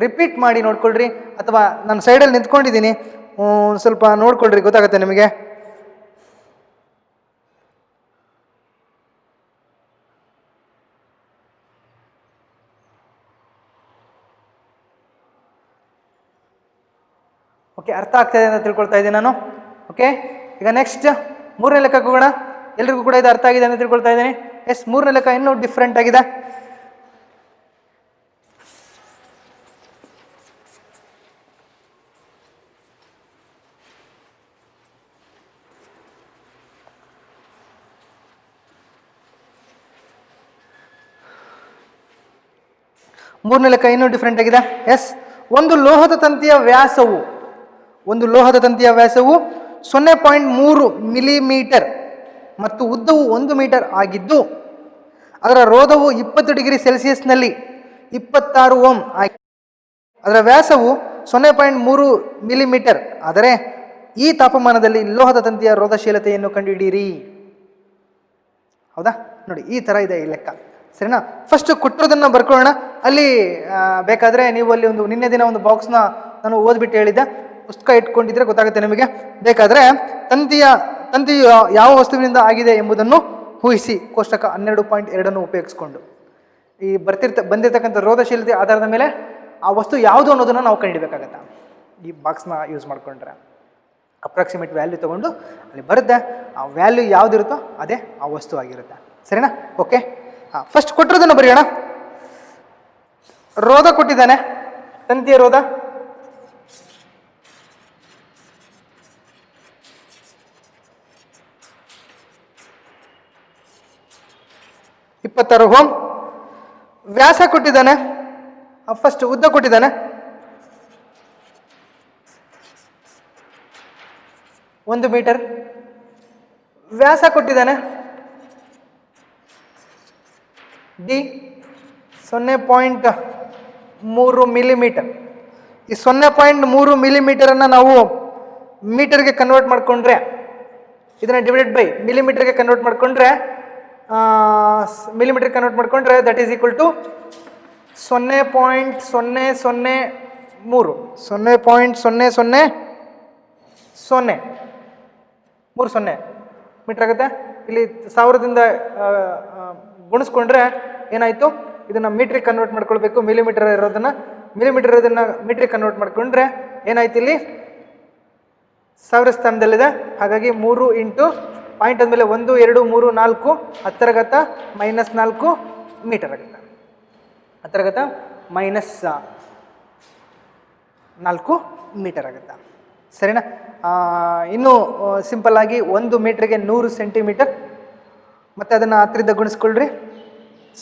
ರಿಪೀಟ್ ಮಾಡಿ ನೋಡ್ಕೊಳ್ರಿ, ಅಥವಾ ನಾನು ಸೈಡಲ್ಲಿ ನಿಂತ್ಕೊಂಡಿದ್ದೀನಿ, ಸ್ವಲ್ಪ ನೋಡ್ಕೊಳ್ರಿ, ಗೊತ್ತಾಗುತ್ತೆ ನಿಮಗೆ. ಓಕೆ, ಅರ್ಥ ಆಗ್ತಾಯಿದೆ ಅಂತ ತಿಳ್ಕೊಳ್ತಾ ಇದ್ದೀನಿ ನಾನು. ಓಕೆ, ಈಗ ನೆಕ್ಸ್ಟ್ 3ನೇ ಲೆಕ್ಕಕ್ಕೆ ಹೋಗೋಣ. ಎಲ್ರಿಗೂ ಕೂಡ ಇದು ಅರ್ಥ ಆಗಿದೆ ಅಂತ ತಿಳ್ಕೊಳ್ತಾ ಇದ್ದೀನಿ. ಎಸ್, 3ನೇ ಲೆಕ್ಕ ಇನ್ನೂ ಡಿಫ್ರೆಂಟ್ ಆಗಿದೆ. ಎಸ್, ಒಂದು ಲೋಹದ ತಂತಿಯ ವ್ಯಾಸವು 0.3 ಮಿಲಿಮೀಟರ್ ಮತ್ತು ಉದ್ದವು 1 ಮೀಟರ್ ಆಗಿದ್ದು ಅದರ ರೋಧವು 20 ಡಿಗ್ರಿ ಸೆಲ್ಸಿಯಸ್ನಲ್ಲಿ 26 ಓಮ್ ಆಗಿದೆ. ಅದರ ವ್ಯಾಸವು 0.3 ಮಿಲಿಮೀಟರ್ ಆದರೆ ಈ ತಾಪಮಾನದಲ್ಲಿ ಲೋಹದ ತಂತಿಯ ರೋಧಶೀಲತೆಯನ್ನು ಕಂಡುಹಿಡಿಯಿರಿ. ಹೌದಾ? ನೋಡಿ, ಈ ಥರ ಇದೆ ಈ ಲೆಕ್ಕ, ಸರಿನಾ? ಫಸ್ಟ್ ಕೊಟ್ಟಿರೋದನ್ನು ಬರ್ಕೊಳ್ಳೋಣ. ಅಲ್ಲಿ ಬೇಕಾದರೆ ನೀವು ಅಲ್ಲಿ ನಿನ್ನೆ ದಿನ ಒಂದು ಬಾಕ್ಸ್ನ ನಾನು ಓದ್ಬಿಟ್ಟು ಹೇಳಿದ್ದೆ, ಪುಸ್ತಕ ಇಟ್ಕೊಂಡಿದ್ರೆ ಗೊತ್ತಾಗುತ್ತೆ ನಿಮಗೆ. ಬೇಕಾದರೆ ತಂತಿಯು ಯಾವ ವಸ್ತುವಿನಿಂದ ಆಗಿದೆ ಎಂಬುದನ್ನು ಊಹಿಸಿ ಕೋಷ್ಟಕ 12.2 ಉಪಯೋಗಿಸ್ಕೊಂಡು ಈ ಬಂದಿರತಕ್ಕಂಥ ರೋಧಶೀಲತೆ ಆಧಾರದ ಮೇಲೆ ಆ ವಸ್ತು ಯಾವುದು ಅನ್ನೋದನ್ನು ನಾವು ಕಂಡುಹಿಡಬೇಕಾಗತ್ತೆ. ಈ ಬಾಕ್ಸ್ನ ಯೂಸ್ ಮಾಡಿಕೊಂಡ್ರೆ ಅಪ್ರಾಕ್ಸಿಮೇಟ್ ವ್ಯಾಲ್ಯೂ ತೊಗೊಂಡು ಅಲ್ಲಿ ಬರುತ್ತೆ, ಆ ವ್ಯಾಲ್ಯೂ ಯಾವುದಿರುತ್ತೋ ಅದೇ ಆ ವಸ್ತು ಆಗಿರುತ್ತೆ, ಸರಿನಾ? ಓಕೆ, ಫಸ್ಟ್ ಕೊಟ್ಟಿರೋದನ್ನು ಬರೆಯೋಣ. ರೋಧ ಕೊಟ್ಟಿದ್ದಾನೆ, ತಂತಿಯ ರೋಧ $26 ಓಮ್. ವ್ಯಾಸ ಕೊಟ್ಟಿದ್ದಾನೆ, ಫಸ್ಟ್ ಉದ್ದ ಕೊಟ್ಟಿದ್ದಾನೆ, 1 ಮೀಟರ್. ವ್ಯಾಸ ಕೊಟ್ಟಿದ್ದಾನೆ ಡಿ 0.3 ಮಿಲಿಮೀಟರ್. ಈ 0.3 ಮಿಲಿಮೀಟರನ್ನು ನಾವು ಮೀಟರ್ಗೆ ಕನ್ವರ್ಟ್ ಮಾಡಿಕೊಂಡ್ರೆ, ಇದನ್ನು ಡಿವೈಡೆಡ್ ಬೈ ಮಿಲಿಮೀಟರ್ಗೆ ಕನ್ವರ್ಟ್ ಮಾಡಿಕೊಂಡ್ರೆ that is equal to 0.003 metre ಆಗುತ್ತೆ. ಇಲ್ಲಿ 1000ದಿಂದ ಗುಣಿಸ್ಕೊಂಡ್ರೆ ಏನಾಯಿತು? ಇದನ್ನು ಮೀಟ್ರಿಗೆ ಕನ್ವರ್ಟ್ ಮಾಡ್ಕೊಳ್ಬೇಕು. ಮಿಲಿಮೀಟರ್ ಇರೋದನ್ನು ಮೀಟ್ರಿಗೆ ಕನ್ವರ್ಟ್ ಮಾಡಿಕೊಂಡ್ರೆ ಏನಾಯ್ತು? ಇಲ್ಲಿ 1000 ಸ್ಥಾನದಲ್ಲಿದೆ. ಹಾಗಾಗಿ 3 ಇಂಟು ಪಾಯಿಂಟ್ ಆದಮೇಲೆ 1 2 3 4 10⁻⁻⁴ ಮೀಟರ್ ಆಗುತ್ತೆ. 10⁻⁻⁴ ಮೀಟರ್ ಆಗುತ್ತೆ, ಸರಿನಾ? ಇನ್ನೂ ಸಿಂಪಲ್ ಆಗಿ 1 ಮೀಟ್ರಿಗೆ 100 ಸೆಂಟಿಮೀಟರ್, ಮತ್ತು ಅದನ್ನು 10ರಿಂದ ಗುಣಿಸ್ಕೊಳ್ರಿ,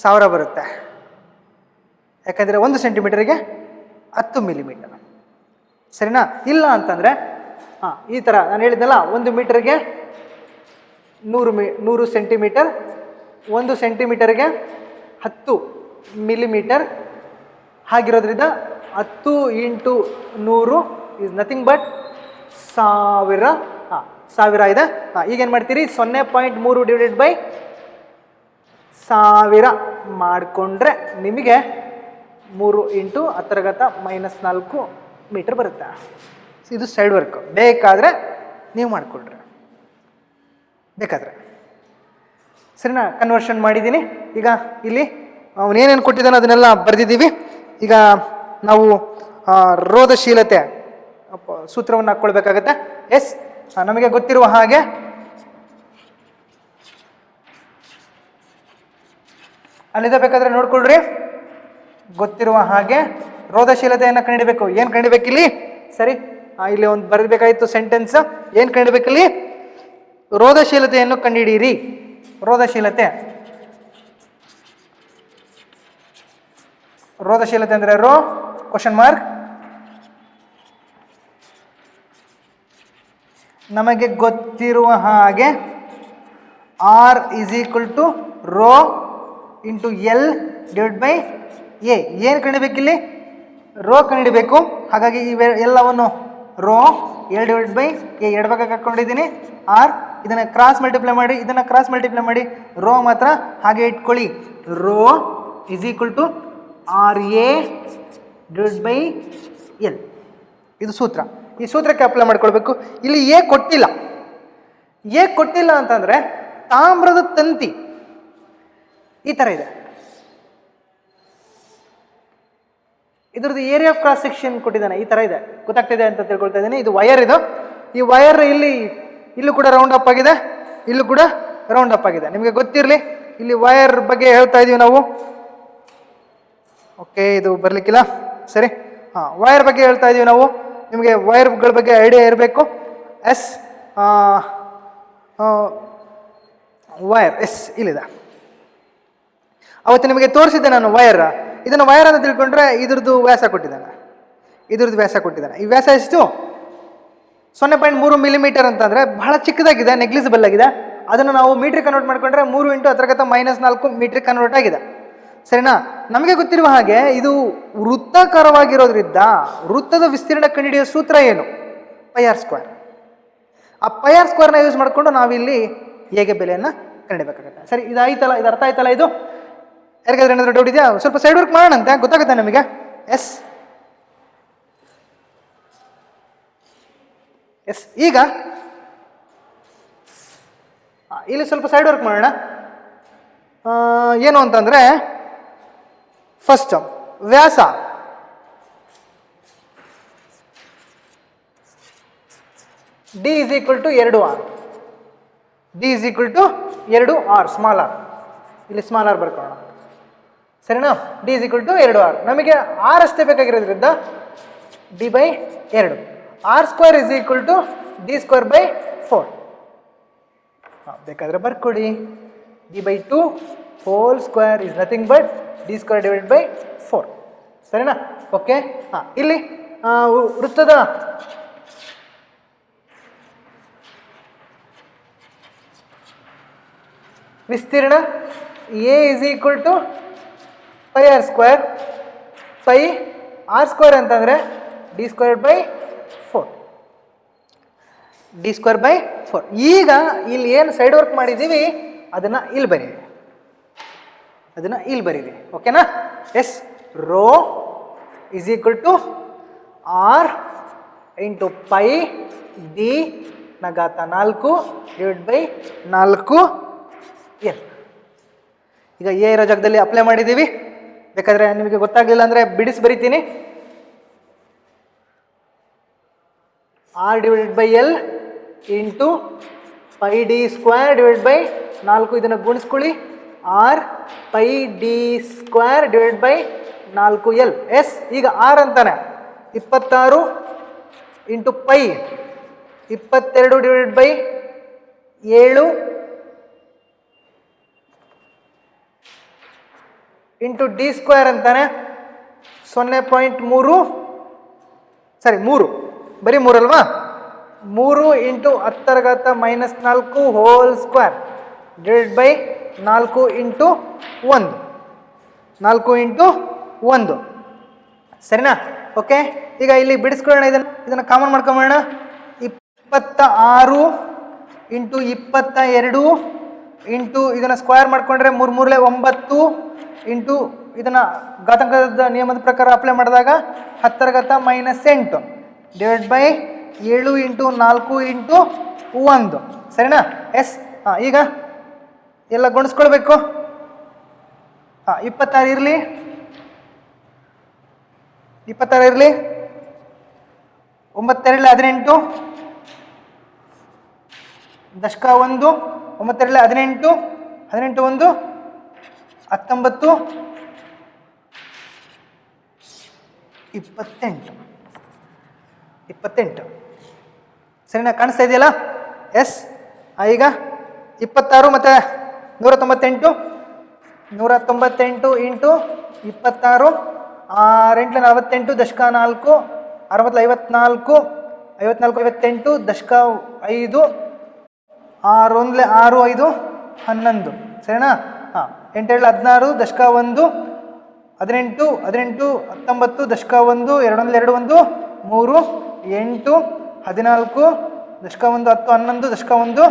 1000 ಬರುತ್ತೆ. ಯಾಕಂದರೆ 1 ಸೆಂಟಿಮೀಟರಿಗೆ 10 ಮಿಲಿಮೀಟರ್, ಸರಿನಾ? ಇಲ್ಲ ಅಂತಂದರೆ ಈ ಥರ ನಾನು ಹೇಳಿದ್ನಲ್ಲ, 1 ಮೀಟರ್ಗೆ 100 ಸೆಂಟಿಮೀಟರ್, 1 ಸೆಂಟಿಮೀಟರ್ಗೆ 10 ಮಿಲಿಮೀಟರ್. ಹಾಗಿರೋದ್ರಿಂದ 10 ಇಂಟು 100 ಈಸ್ ನಥಿಂಗ್ ಬಟ್ 1000. 1000 ಇದೆ. ಈಗೇನು ಮಾಡ್ತೀರಿ? 0.3 ಡಿವೈಡೆಡ್ ಬೈ 1000 ಮಾಡಿಕೊಂಡ್ರೆ ನಿಮಗೆ 3 × 10⁻⁴ ಮೀಟರ್ ಬರುತ್ತೆ. ಇದು ಸೈಡ್ ವರ್ಕ್. ಬೇಕಾದರೆ ನೀವು ಮಾಡಿಕೊಡ್ರಿ, ಬೇಕಾದರೆ. ಸರಿನಾ? ಕನ್ವರ್ಷನ್ ಮಾಡಿದ್ದೀನಿ. ಈಗ ಇಲ್ಲಿ ಅವನೇನೇನು ಕೊಟ್ಟಿದ್ದಾನೋ ಅದನ್ನೆಲ್ಲ ಬರೆದಿದ್ದೀವಿ. ಈಗ ನಾವು ರೋಧಶೀಲತೆ ಸೂತ್ರವನ್ನು ಹಾಕ್ಕೊಳ್ಬೇಕಾಗತ್ತೆ. ಎಸ್, ನಮಗೆ ಗೊತ್ತಿರುವ ಹಾಗೆ ಅಲ್ಲಿದೆ, ಬೇಕಾದ್ರೆ ನೋಡ್ಕೊಳ್ರಿ. ಗೊತ್ತಿರುವ ಹಾಗೆ ರೋಧಶೀಲತೆಯನ್ನು ಕಂಡಿಡಬೇಕು. ಏನು ಕಂಡಿಬೇಕಿಲ್ಲಿ? ಸರಿ, ಇಲ್ಲಿ ಒಂದು ಬರಬೇಕಾಗಿತ್ತು ಸೆಂಟೆನ್ಸ್. ಏನು ಕಂಡಿಬೇಕಿಲ್ಲಿ? ರೋಧಶೀಲತೆಯನ್ನು ಕಂಡುಹಿಡಿಯಿರಿ. ರೋಧಶೀಲತೆ ಅಂದ್ರೆ ರೋ ಕ್ವಶನ್ ಮಾರ್ಕ್. ನಮಗೆ ಗೊತ್ತಿರುವ ಹಾಗೆ R = row into L / A. ಏನು ಕಂಡಿಬೇಕಿಲ್ಲಿ? ರೋ ಕಂಡಿಡಬೇಕು. ಹಾಗಾಗಿ ಎಲ್ಲವನ್ನು ರೋ L / A ಎಡಭಾಗಕ್ಕೆ ಹಾಕ್ಕೊಂಡಿದ್ದೀನಿ. ಆರ್ ಇದನ್ನು ಕ್ರಾಸ್ ಮಲ್ಟಿಪ್ಲೈ ಮಾಡಿ, ಇದನ್ನು ಕ್ರಾಸ್ ಮಲ್ಟಿಪ್ಲೈ ಮಾಡಿ, ರೋ ಮಾತ್ರ ಹಾಗೆ ಇಟ್ಕೊಳ್ಳಿ. Rho = RA / L. ಇದು ಸೂತ್ರ. ಈ ಸೂತ್ರಕ್ಕೆ ಅಪ್ಲೈ ಮಾಡ್ಕೊಳ್ಬೇಕು. ಇಲ್ಲಿ ಎ ಕೊಟ್ಟಿಲ್ಲ. ಎ ಕೊಟ್ಟಿಲ್ಲ ಅಂತಂದರೆ ತಾಮ್ರದ ತಂತಿ ಈ ಥರ ಇದೆ. ಇದ್ರದ್ದು ಏರಿಯಾ ಆಫ್ ಕ್ರಾಸ್ ಸೆಕ್ಷನ್ ಕೊಟ್ಟಿದ್ದಾನೆ, ಈ ಥರ ಇದೆ. ಗೊತ್ತಾಗ್ತಿದೆ ಅಂತ ತಿಳ್ಕೊಳ್ತಾ ಇದ್ದೀನಿ. ಇದು ವಯರ್. ಇದು ಈ ವಯರ್ ಇಲ್ಲೂ ಕೂಡ ರೌಂಡ್ ಅಪ್ ಆಗಿದೆ, ಇಲ್ಲೂ ಕೂಡ ರೌಂಡ್ ಅಪ್ ಆಗಿದೆ. ನಿಮಗೆ ಗೊತ್ತಿರಲಿ, ಇಲ್ಲಿ ವಯರ್ ಬಗ್ಗೆ ಹೇಳ್ತಾ ಇದೀವಿ ನಾವು. ಓಕೆ, ಇದು ಬರಲಿಕ್ಕಿಲ್ಲ. ಸರಿ, ವಯರ್ ಬಗ್ಗೆ ಹೇಳ್ತಾ ಇದೀವಿ ನಾವು. ನಿಮಗೆ ವೈರ್ಗಳ ಬಗ್ಗೆ ಐಡಿಯಾ ಇರಬೇಕು. ಎಸ್ ವೈರ್ ಇಲ್ಲಿದೆ. ಅವತ್ತು ನಿಮಗೆ ತೋರಿಸಿದ್ದೆ ನಾನು ವೈರ್. ಇದನ್ನು ವೈರ್ ಅಂತ ತಿಳ್ಕೊಂಡ್ರೆ ಇದ್ರದ್ದು ವ್ಯಾಸ ಕೊಟ್ಟಿದ್ದಾನೆ. ಈ ವ್ಯಾಸ ಎಷ್ಟು? 0.3 ಮಿಲಿಮೀಟರ್ ಅಂತಂದರೆ ಬಹಳ ಚಿಕ್ಕದಾಗಿದೆ, ನೆಗ್ಲಿಜಿಬಲ್ ಆಗಿದೆ. ಅದನ್ನು ನಾವು ಮೀಟ್ರಿಗೆ ಕನ್ವರ್ಟ್ ಮಾಡಿಕೊಂಡ್ರೆ 3 × 10⁻⁴ ಮೀಟ್ರಿಗೆ ಕನ್ವರ್ಟ್ ಆಗಿದೆ. ಸರಿನಾ? ನಮಗೆ ಗೊತ್ತಿರುವ ಹಾಗೆ ಇದು ವೃತ್ತಾಕಾರವಾಗಿರೋದ್ರಿಂದ ವೃತ್ತದ ವಿಸ್ತೀರ್ಣ ಕಂಡುಹಿಡಿಯೋ ಸೂತ್ರ ಏನು? πr². ಆ πr² ಯೂಸ್ ಮಾಡಿಕೊಂಡು ನಾವಿಲ್ಲಿ ಹೇಗೆ ಬೆಲೆಯನ್ನು ಕಂಡುಹಿಡಬೇಕಾಗುತ್ತೆ. ಸರಿ, ಇದಾಯ್ತಲ್ಲ? ಇದು ಅರ್ಥ ಆಯ್ತಲ್ಲ? ಇದು ಯಾರಿಗಾದ್ರೆ ಏನಾದರೂ ಡೌಟ್ ಇದೆಯಾ? ಸ್ವಲ್ಪ ಸೈಡ್ ವರ್ಕ್ ಮಾಡೋಣ ಅಂತ ಗೊತ್ತಾಗುತ್ತೆ ನಮಗೆ. ಎಸ್, ಈಗ ಇಲ್ಲಿ ಸ್ವಲ್ಪ ಸೈಡ್ ವರ್ಕ್ ಮಾಡೋಣ. ಏನು ಅಂತಂದರೆ, ಫಸ್ಟ್ ವ್ಯಾಸ D = 2R. D = 2R, small R. ಇಲ್ಲಿ ಸ್ಮಾಲ್ ಆರ್ ಬರ್ಕೊಳ್ಳೋಣ. ಸರಿನಾ? D = 2R. ನಮಗೆ ಆರ್ ಅಷ್ಟೇ ಬೇಕಾಗಿರೋದ್ರಿಂದ D/2. R² = D² / 4. ಬೇಕಾದರೆ ಬರ್ಕೊಡಿ. D/2 2 is nothing but D² / 4. ಸರಿನಾ? ಓಕೆ. ಇಲ್ಲಿ ವೃತ್ತದ ವಿಸ್ತೀರ್ಣ A = πr². πr² ಅಂತಂದರೆ D² / 4. D² / 4. ಈಗ ಇಲ್ಲಿ ಏನು ಸೈಡ್ ವರ್ಕ್ ಮಾಡಿದ್ದೀವಿ ಅದನ್ನು ಇಲ್ಲಿ ಬರೀರಿ. ಓಕೆನಾ? Yes, rho = R × πd⁴ L. ಈಗ ಎ ಇರೋ ಜಾಗದಲ್ಲಿ ಅಪ್ಲೈ ಮಾಡಿದ್ದೀವಿ. ಬೇಕಾದರೆ ನಿಮಗೆ ಗೊತ್ತಾಗಲಿಲ್ಲ ಅಂದರೆ ಬಿಡಿಸಿ ಬರಿತೀನಿ. R / L × πd² / 4. ಇದನ್ನು ಗುಣಿಸ್ಕೊಳ್ಳಿ. R πd² / 4L. ಎಸ್, ಈಗ R ಅಂತಾನೆ 26 × π 22 / 7 ಇಂಟು D² ಅಂತಾನೆ 0.3. ಸರಿ, 3 ಬರೀ 3 ಅಲ್ವಾ? 3 × 10⁻⁴ ಹೋಲ್ ಸ್ಕ್ವೇರ್ ಡಿವೈಡೆಡ್ ಬೈ 4 × 1. 4 × 1. ಸರಿನಾ? ಓಕೆ. ಈಗ ಇಲ್ಲಿ ಬಿಡಿಸ್ಕೊಳ್ಳೋಣ. ಇದನ್ನು ಕಾಮನ್ ಮಾಡ್ಕೊಂಬೋಣ. 26 × 22 ಇಂಟು ಇದನ್ನು ಸ್ಕ್ವೇರ್ ಮಾಡಿಕೊಂಡ್ರೆ 3 3 9 ಇಂಟು ಇದನ್ನು ಘಾತಾಂಕದ ನಿಯಮದ ಪ್ರಕಾರ ಅಪ್ಲೈ ಮಾಡಿದಾಗ 10⁻⁸ ಡಿವೈಡ್ ಬೈ 7 ಇಂಟು 4 ಇಂಟು 1 ಸರಿನಾ. ಎಸ್ ಈಗ ಎಲ್ಲ ಗುಣಿಸ್ಕೊಳ್ಬೇಕು. 26 ಇರಲಿ 9 2 18 ದಶಕ 1 9 2 18 18 1 19 28 ಸರಿನಾ. ಕಾಣಿಸ್ತಾ ಇದೆಯಲ್ಲ. ಎಸ್ ಈಗ 26 ಮತ್ತು 198 198 ಇಂಟು 26 6 48 ದಶಕ 4 6 54 54 58 ದಶಕ 5 6 1 6 5 11 ಸರಿನಾ. 8 2 16 ದಶಕ 1 18 18 19 ದಶಕ 1 2 1 2 1 3 8 14 ದಶಕ 1 10 11 ದಶಕ 1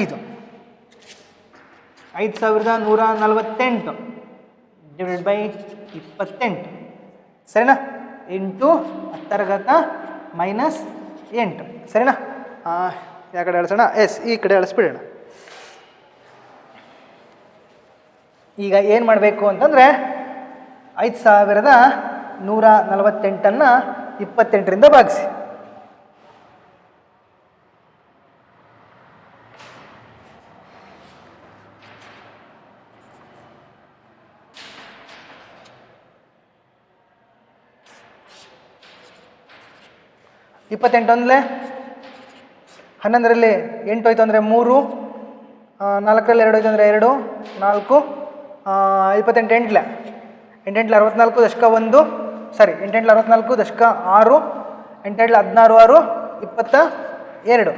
5 5148 ಡಿವೈಡ್ ಬೈ 28 ಸರಿನಾ ಇಂಟು 10⁻⁸ ಸರಿನಾ. ಯಾವ ಕಡೆ ಅಳಿಸೋಣ. ಎಸ್ ಈ ಕಡೆ ಅಳಿಸ್ಬಿಡೋಣ. ಈಗ ಏನು ಮಾಡಬೇಕು ಅಂತಂದರೆ 5148 28ರಿಂದ ಭಾಗಿಸಿ. ಇಪ್ಪತ್ತೆಂಟು 11ರಲ್ಲಿ 8 ಹೋಯ್ತು ಅಂದರೆ 3 4ರಲ್ಲಿ 2 ಹೋಯ್ತು ಅಂದರೆ 2 4 28 8 8 64 ದಶಕ 1 ಸಾರಿ 8 64 ದಶಕ 6 8 16 6 22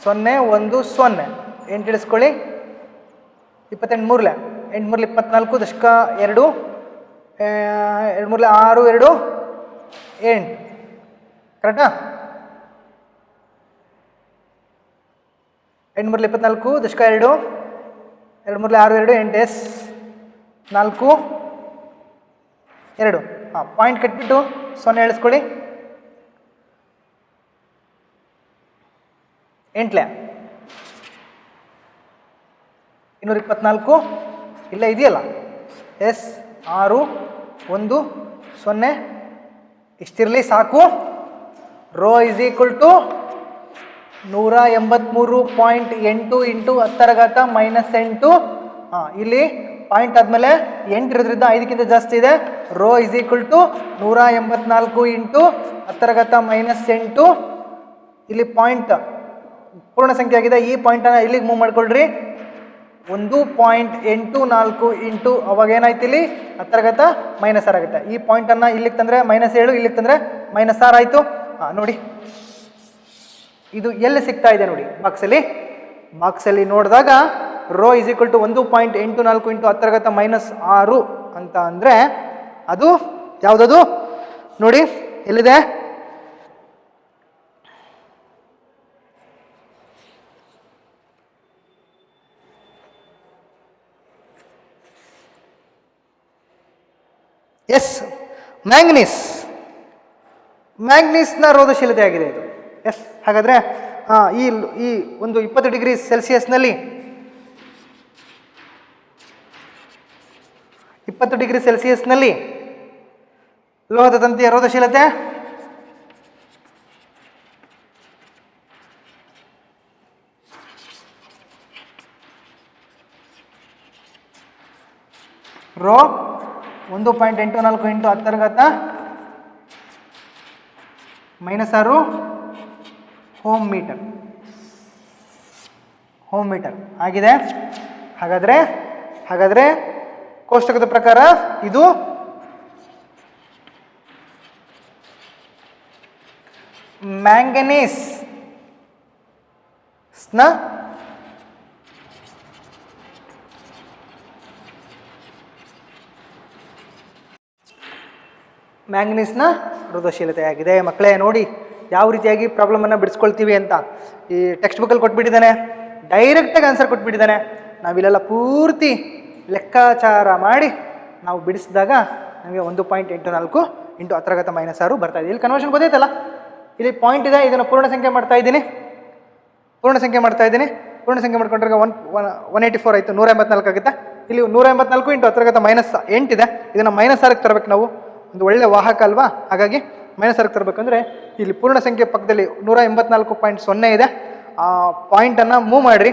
0 1 0 8 ಇಳಿಸ್ಕೊಳ್ಳಿ 28 3 8 3 24 ದಶಕ 2 2 3 6 2 8 ಕರೆಕ್ಟಾ. 8 3 24 ದಶಕ 2 2 3 6 2 8 ಎಸ್ 4 2 ಪಾಯಿಂಟ್ ಕಟ್ಬಿಟ್ಟು 0 ಇಳಿಸ್ಕೊಳ್ಳಿ 8 224 ಇಲ್ಲ ಇದೆಯಲ್ಲ. ಎಸ್ 6 1 0 ಇಷ್ಟಿರಲಿ ಸಾಕು. Rho is equal to 183.8 into 10⁻⁸. ಇಲ್ಲಿ ಪಾಯಿಂಟ್ ಆದಮೇಲೆ 8 ಇರೋದ್ರಿಂದ 5ಕ್ಕಿಂತ ಜಾಸ್ತಿ ಇದೆ. Rho is equal to 184 into 10⁻⁸. ಇಲ್ಲಿ ಪಾಯಿಂಟ್ ಪೂರ್ಣ ಸಂಖ್ಯೆ ಆಗಿದೆ. ಈ ಪಾಯಿಂಟನ್ನು ಇಲ್ಲಿಗೆ ಮೂವ್ ಮಾಡ್ಕೊಳ್ರಿ. 1.84 ಇಂಟು ಅವಾಗ ಏನಾಯ್ತು ಇಲ್ಲಿ 10⁻⁻6 ಆಗುತ್ತೆ. ಈ ಪಾಯಿಂಟನ್ನು ಇಲ್ಲಿಗೆ ತಂದರೆ -7 ಇಲ್ಲಿಗೆ ತಂದರೆ -6 ಆಯಿತು. ನೋಡಿ ಇದು ಎಲ್ಲಿ ಸಿಗ್ತಾ ಇದೆ ನೋಡಿ ಬಾಕ್ಸಲ್ಲಿ ನೋಡಿದಾಗ rho is equal to 1.84 into 10⁻⁻6 ಅಂತ ಅಂದರೆ ಅದು ಯಾವುದದು ನೋಡಿ ಎಲ್ಲಿದೆ. ಎಸ್ ಮ್ಯಾಂಗ್ನೀಸ್ನ ರೋಧಶೀಲತೆ ಆಗಿದೆ ಇದು. ಎಸ್ ಹಾಗಾದರೆ ಈ ಒಂದು 20 ಡಿಗ್ರಿ ಸೆಲ್ಸಿಯಸ್ನಲ್ಲಿ 20 ಡಿಗ್ರಿ ಸೆಲ್ಸಿಯಸ್ನಲ್ಲಿ ಲೋಹದ ತಂತಿಯ ರೋಧಶೀಲತೆ ರೋ 1.84 ಇಂಟು 10⁻⁻6 ಹೋಮ್ ಮೀಟರ್ ಆಗಿದೆ. ಹಾಗಾದರೆ ಕೋಷ್ಟಕದ ಪ್ರಕಾರ ಇದು ಮ್ಯಾಂಗನೀಸ್ನ ರೋಧಶೀಲತೆ ಆಗಿದೆ. ಮಕ್ಕಳೇ ನೋಡಿ ಯಾವ ರೀತಿಯಾಗಿ ಪ್ರಾಬ್ಲಮನ್ನು ಬಿಡಿಸ್ಕೊಳ್ತೀವಿ ಅಂತ ಈ ಟೆಕ್ಸ್ಟ್ ಬುಕ್ಕಲ್ಲಿ ಕೊಟ್ಬಿಟ್ಟಿದ್ದಾನೆ. ಡೈರೆಕ್ಟಾಗಿ ಆನ್ಸರ್ ಕೊಟ್ಬಿಟ್ಟಿದ್ದಾನೆ. ನಾವಿಲ್ಲೆಲ್ಲ ಪೂರ್ತಿ ಲೆಕ್ಕಾಚಾರ ಮಾಡಿ ನಾವು ಬಿಡಿಸಿದಾಗ ನಮಗೆ 1.84 ಇಂಟು 10⁻⁻6 ಬರ್ತಾ ಇದೆ. ಇಲ್ಲಿ ಕನ್ವರ್ಷನ್ ಗೊತ್ತಾಯ್ತಲ್ಲ, ಇಲ್ಲಿ ಪಾಯಿಂಟ್ ಇದೆ, ಇದನ್ನು ಪೂರ್ಣ ಸಂಖ್ಯೆ ಮಾಡ್ತಾ ಇದ್ದೀನಿ. ಪೂರ್ಣ ಸಂಖ್ಯೆ ಮಾಡ್ಕೊಂಡ್ರೆ 184 ಆಯಿತು, 184 ಆಗುತ್ತೆ. ಇಲ್ಲಿ 184 ಇಂಟು 10⁻8 ಇದೆ, ಇದನ್ನು -6ಕ್ಕೆ ತರಬೇಕು ನಾವು. ಒಂದು ಒಳ್ಳೆ ವಾಹಕ ಅಲ್ವಾ, ಹಾಗಾಗಿ -6ಕ್ಕೆ ತರಬೇಕಂದ್ರೆ ಇಲ್ಲಿ ಪೂರ್ಣ ಸಂಖ್ಯೆ ಪಕ್ಕದಲ್ಲಿ 184.0 ಇದೆ. ಆ ಪಾಯಿಂಟನ್ನು ಮೂವ್ ಮಾಡಿರಿ.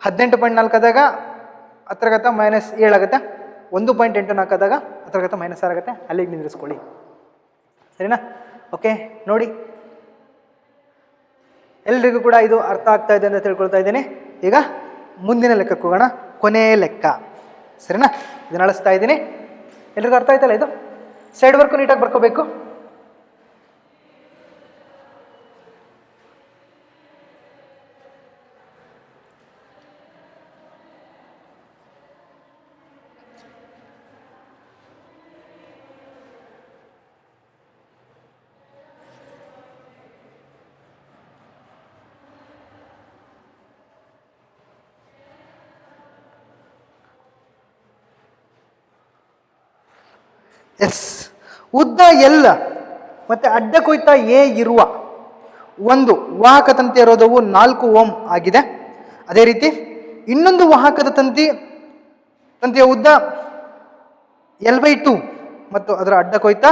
18.4 ಆದಾಗ 10⁻7 ಆಗುತ್ತೆ. 1.84 ಆದಾಗ 10⁻6 ಆಗುತ್ತೆ. ಅಲ್ಲಿಗೆ ನಿಂದಿರಿಸ್ಕೊಳ್ಳಿ, ಸರಿನಾ? ಓಕೆ, ನೋಡಿ ಎಲ್ರಿಗೂ ಕೂಡ ಇದು ಅರ್ಥ ಆಗ್ತಾ ಇದೆ ಅಂತ ತಿಳ್ಕೊಳ್ತಾ ಇದ್ದೀನಿ. ಈಗ ಮುಂದಿನ ಲೆಕ್ಕಕ್ಕೆ ಹೋಗೋಣ, ಕೊನೆಯ ಲೆಕ್ಕ, ಸರಿನಾ? ಇದನ್ನ ಅಳಿಸ್ತಾ ಇದ್ದೀನಿ. ಎಲ್ರಿಗೂ ಅರ್ಥ ಆಯ್ತಲ್ಲ? ಇದು ಸೈಡ್ ವರ್ಕು ನೀಟಾಗಿ ಬರ್ಕೋಬೇಕು. ಎಸ್, ಉದ್ದ ಎಲ್ ಮತ್ತೆ ಅಡ್ಡ ಕೊಯ್ತ ಎ ಇರುವ ಒಂದು ವಾಹಕ ತಂತಿಯ ರೋಧವು 4 ಓಮ್ ಆಗಿದೆ. ಅದೇ ರೀತಿ ಇನ್ನೊಂದು ವಾಹಕದ ತಂತಿಯ ಉದ್ದ L/2 ಮತ್ತು ಅದರ ಅಡ್ಡ ಕೊಯ್ತ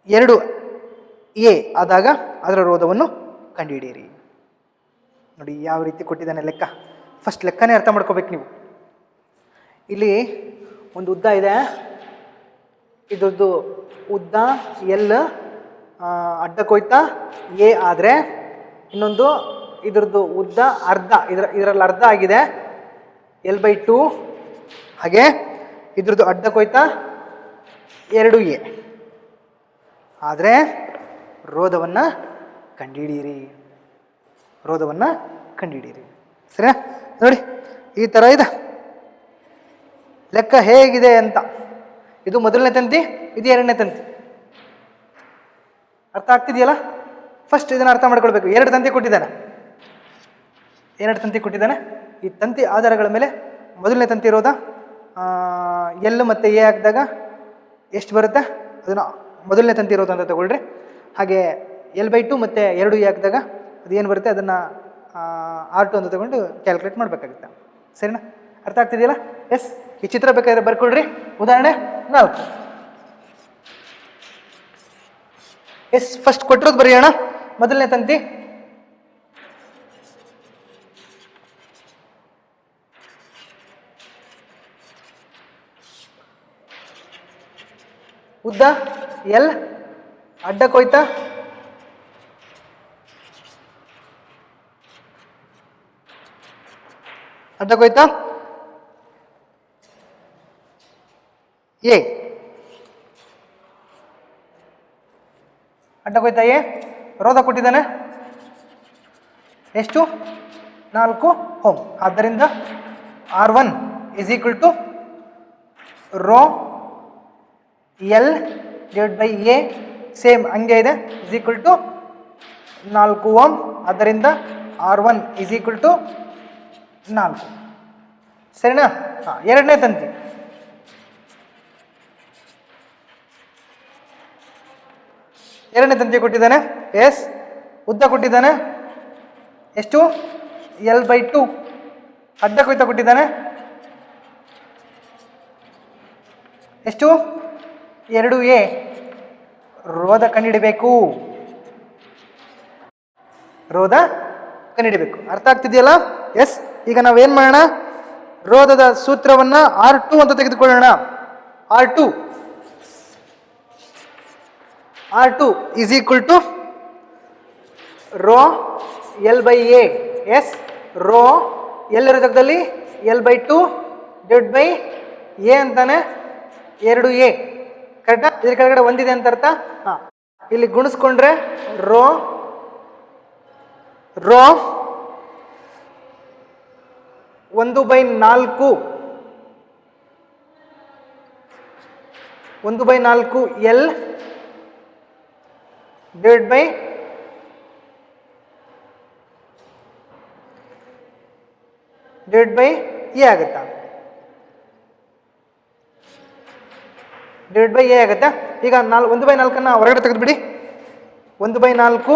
2a ಆದಾಗ ಅದರ ರೋಧವನ್ನು ಕಂಡುಹಿಡಿಯಿರಿ. ನೋಡಿ ಯಾವ ರೀತಿ ಕೊಟ್ಟಿದ್ದಾನೆ ಲೆಕ್ಕ. ಫಸ್ಟ್ ಲೆಕ್ಕನೇ ಅರ್ಥ ಮಾಡ್ಕೋಬೇಕು ನೀವು. ಇಲ್ಲಿ ಒಂದು ಉದ್ದ ಇದೆ, ಇದ್ರದ್ದು ಉದ್ದ ಎಲ್, ಅಡ್ಡ ಕೊಯ್ತ ಎ ಆದರೆ ಇನ್ನೊಂದು ಇದ್ರದ್ದು ಉದ್ದ ಅರ್ಧ, ಇದರಲ್ಲಿ ಅರ್ಧ ಆಗಿದೆ L/2. ಹಾಗೆ ಇದ್ರದ್ದು ಅಡ್ಡ ಕೊಯ್ತ 2a ಆದರೆ ರೋಧವನ್ನು ಕಂಡುಹಿಡಿಯಿರಿ. ಸರಿನಾ? ನೋಡಿ ಈ ಥರ ಇದೆ ಲೆಕ್ಕ ಹೇಗಿದೆ ಅಂತ. ಇದು ಮೊದಲನೇ ತಂತಿ, ಇದು ಎರಡನೇ ತಂತಿ. ಅರ್ಥ ಆಗ್ತಿದೆಯಲ್ಲ? ಫಸ್ಟ್ ಇದನ್ನು ಅರ್ಥ ಮಾಡ್ಕೊಳ್ಬೇಕು. ಎರಡು ತಂತಿ ಕೊಟ್ಟಿದ್ದಾನೆ. ಈ ತಂತಿ ಆಧಾರಗಳ ಮೇಲೆ ಮೊದಲನೇ ತಂತಿ ರೋಧ ಎಲ್ ಮತ್ತು ಎ ಹಾಕಿದಾಗ ಎಷ್ಟು ಬರುತ್ತೆ ಅದನ್ನು ಮೊದಲನೇ ತಂತಿ ರೋಧ ಅಂತ ತಗೊಳ್ರಿ. ಹಾಗೆ L/2 ಮತ್ತು 2a ಹಾಕಿದಾಗ ಅದು ಏನು ಬರುತ್ತೆ ಅದನ್ನು R2 ಅಂತ ತಗೊಂಡು ಕ್ಯಾಲ್ಕುಲೇಟ್ ಮಾಡಬೇಕಾಗುತ್ತೆ. ಸರಿನಾ? ಅರ್ಥ ಆಗ್ತಿದೆಯಲ್ಲ? ಎಸ್, ಈ ಚಿತ್ರ ಬೇಕಾದ್ರೆ ಬರ್ಕೊಳ್ರಿ. ಉದಾಹರಣೆ 4. ಎಸ್, ಫಸ್ಟ್ ಕೊಟ್ಟಿರೋದು ಬರೆಯೋಣ. ಮೊದಲನೇ ತಂತಿ ಉದ್ದ ಎಲ್, ಅಡ್ಡ ಕೊಯ್ತ ಎ, ರೋಧ ಕೊಟ್ಟಿದ್ದಾನೆ ಎಷ್ಟು? 4 ಓಮ್. ಆದ್ದರಿಂದ R1 = rho L / A, same ಹಂಗೆ ಇದೆ, = 4 ಓಮ್. ಆದ್ದರಿಂದ R1 = 4. ಸರಿನಾ? ಎರಡನೇ ತಂತಿ ಕೊಟ್ಟಿದ್ದಾನೆ. ಎಸ್, ಉದ್ದ ಕೊಟ್ಟಿದ್ದಾನೆ ಎಷ್ಟು? L/2. ಅಡ್ಡ ಕೊಯ್ತ ಕೊಟ್ಟಿದ್ದಾನೆ ಎಷ್ಟು? 2a. ರೋಧ ಕಂಡುಹಿಡಿಬೇಕು. ಅರ್ಥ ಆಗ್ತಿದೆಯಲ್ಲ? ಎಸ್, ಈಗ ನಾವೇನ್ ಮಾಡೋಣ, ರೋಧದ ಸೂತ್ರವನ್ನ R2 ಅಂತ ತೆಗೆದುಕೊಳ್ಳೋಣ. R2 = rho L/a. S, rho ಎಲ್ಲರ ಜಾಗದಲ್ಲಿ L/2 / a ಅಂತಾನೆ 2a. ಕರೆಕ್ಟಾ? ಇದ್ರ ಕೆಳಗಡೆ ಒಂದಿದೆ ಅಂತ ಅರ್ಥ. ಇಲ್ಲಿ ಗುಣಿಸ್ಕೊಂಡ್ರೆ rho 1/4 L / divide by A ಆಗುತ್ತಾ? ಡಿವೈಡ್ ಬೈ ಎ ಆಗುತ್ತಾ? ಈಗ 1/4 ಹೊರಗಡೆ ತೆಗೆದುಬಿಡಿ. 1/4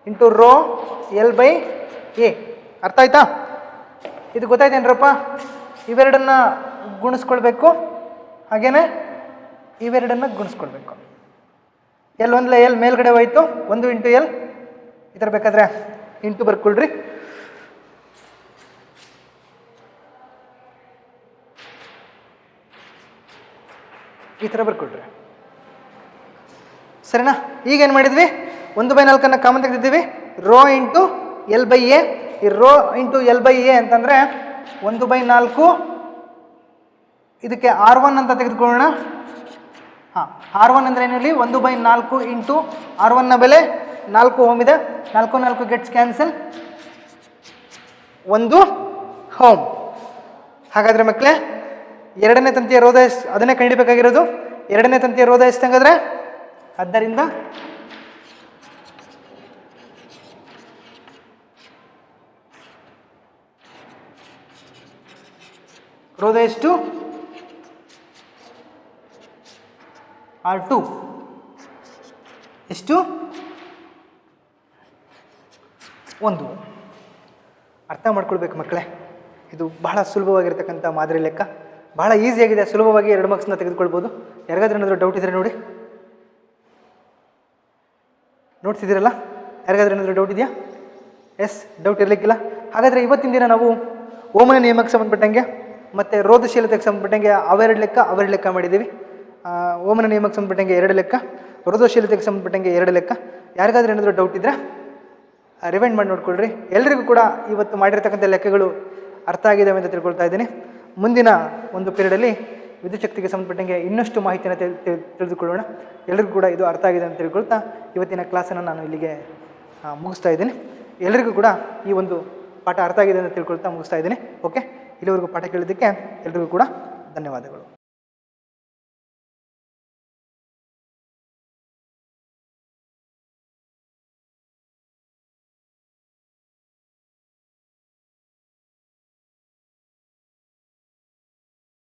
into rho L by A. ಅರ್ಥ ಆಯ್ತಾ? ಇದು ಗೊತ್ತಾಯ್ತೇನ್ರಪ್ಪ? ಇವೆರಡನ್ನ ಗುಣಿಸ್ಕೊಳ್ಬೇಕು, ಹಾಗೇನೆ ಇವೆರಡನ್ನ ಗುಣಿಸ್ಕೊಳ್ಬೇಕು. ಎಲ್ ಒಂದ್ಲೆ ಎಲ್ ಮೇಲ್ಗಡೆ ಹೋಯ್ತು, 1 ಇಂಟು ಎಲ್ ಈ ಥರ ಬೇಕಾದರೆ ಇಂಟು ಬರ್ಕೊಳ್ರಿ. ಈ ಥರ ಬರ್ಕೊಳ್ರಿ, ಸರಿನಾ? ಈಗ ಏನು ಮಾಡಿದ್ವಿ? 1/4 ಕಾಮನ್ ತೆಗೆದಿದ್ದೀವಿ. Row into L by A. ಈ row into L by A ಅಂತಂದರೆ 1/4 ಇದಕ್ಕೆ R1 ಅಂತ ತೆಗೆದುಕೊಳ್ಳೋಣ. ಹಾಂ, R1 ಅಂದರೆ ಏನಿರಲಿ 1/4 ಇಂಟು R1ನ ಬೆಲೆ 4 ಓಮ್ ಇದೆ. 4 ಗೆಟ್ಸ್ ಕ್ಯಾನ್ಸಲ್, 1 ಓಮ್. ಹಾಗಾದರೆ ಮಕ್ಕಳೇ, ಎರಡನೇ ತಂತಿಯ ರೋಧ ಎಷ್ಟು? ಅದನ್ನೇ ಕಂಡಿಬೇಕಾಗಿರೋದು. ಎರಡನೇ ತಂತಿಯ ರೋಧ ಎಷ್ಟು ಹಂಗಾದ್ರೆ? ಆದ್ದರಿಂದ ರೋಧ ಎಷ್ಟು? R2 ಎಷ್ಟು? 1. ಅರ್ಥ ಮಾಡ್ಕೊಳ್ಬೇಕು ಮಕ್ಕಳೇ, ಇದು ಬಹಳ ಸುಲಭವಾಗಿರ್ತಕ್ಕಂಥ ಮಾದರಿ ಲೆಕ್ಕ. ಬಹಳ ಈಸಿಯಾಗಿದೆ, ಸುಲಭವಾಗಿ 2 ಮಾರ್ಕ್ಸ್ನ ತೆಗೆದುಕೊಳ್ಬೋದು. ಯಾರಿಗಾದ್ರೂ ಏನಾದರೂ ಡೌಟ್ ಇದ್ದರೆ ನೋಡಿ. ನೋಡ್ತಿದ್ದೀರಲ್ಲ, ಯಾರಿಗಾದ್ರೂ ಏನಾದರೂ ಡೌಟ್ ಇದೆಯಾ? ಎಸ್, ಡೌಟ್ ಇರಲಿಕ್ಕಿಲ್ಲ. ಹಾಗಾದರೆ ಇವತ್ತಿನ ದಿನ ನಾವು ಓಮನ ನಿಯಮಕ್ಕೆ ಸಂಬಂಧಪಟ್ಟಂಗೆ ಮತ್ತು ರೋಧಶೀಲತೆಗೆ ಸಂಬಂಧಪಟ್ಟಂಗೆ ಅವೆರಡು ಲೆಕ್ಕ ಮಾಡಿದ್ದೀವಿ. ಓಮನ ನಿಯಮಕ್ಕೆ ಸಂಬಂಧಪಟ್ಟಂಗೆ 2 ಲೆಕ್ಕ, ರೋಧಶೀಲತೆಗೆ ಸಂಬಂಧಪಟ್ಟಂಗೆ 2 ಲೆಕ್ಕ. ಯಾರಿಗಾದ್ರೂ ಏನಾದರೂ ಡೌಟ್ ಇದ್ದರೆ ರಿವೈಂಡ್ ಮಾಡಿ ನೋಡ್ಕೊಳ್ರಿ. ಎಲ್ಲರಿಗೂ ಕೂಡ ಇವತ್ತು ಮಾಡಿರ್ತಕ್ಕಂಥ ಲೆಕ್ಕಗಳು ಅರ್ಥ ಆಗಿದ್ದಾವೆ ಅಂತ ತಿಳ್ಕೊಳ್ತಾ ಇದ್ದೀನಿ. ಮುಂದಿನ ಒಂದು ಪೀರಿಯಡಲ್ಲಿ ವಿದ್ಯುತ್ ಶಕ್ತಿಗೆ ಸಂಬಂಧಪಟ್ಟಂಗೆ ಇನ್ನಷ್ಟು ಮಾಹಿತಿಯನ್ನು ತಿಳಿದುಕೊಳ್ಳೋಣ. ಎಲ್ಲರಿಗೂ ಕೂಡ ಇದು ಅರ್ಥ ಆಗಿದೆ ಅಂತ ತಿಳ್ಕೊಳ್ತಾ ಇವತ್ತಿನ ಕ್ಲಾಸನ್ನು ನಾನು ಇಲ್ಲಿಗೆ ಮುಗಿಸ್ತಾ ಇದ್ದೀನಿ. ಎಲ್ಲರಿಗೂ ಕೂಡ ಈ ಒಂದು ಪಾಠ ಅರ್ಥ ಆಗಿದೆ ಅಂತ ತಿಳ್ಕೊಳ್ತಾ ಮುಗಿಸ್ತಾ ಇದ್ದೀನಿ. ಓಕೆ, ಇಲ್ಲಿವರೆಗೂ ಪಾಠ ಕೇಳಿದ್ದಕ್ಕೆ ಎಲ್ಲರಿಗೂ ಕೂಡ ಧನ್ಯವಾದಗಳು.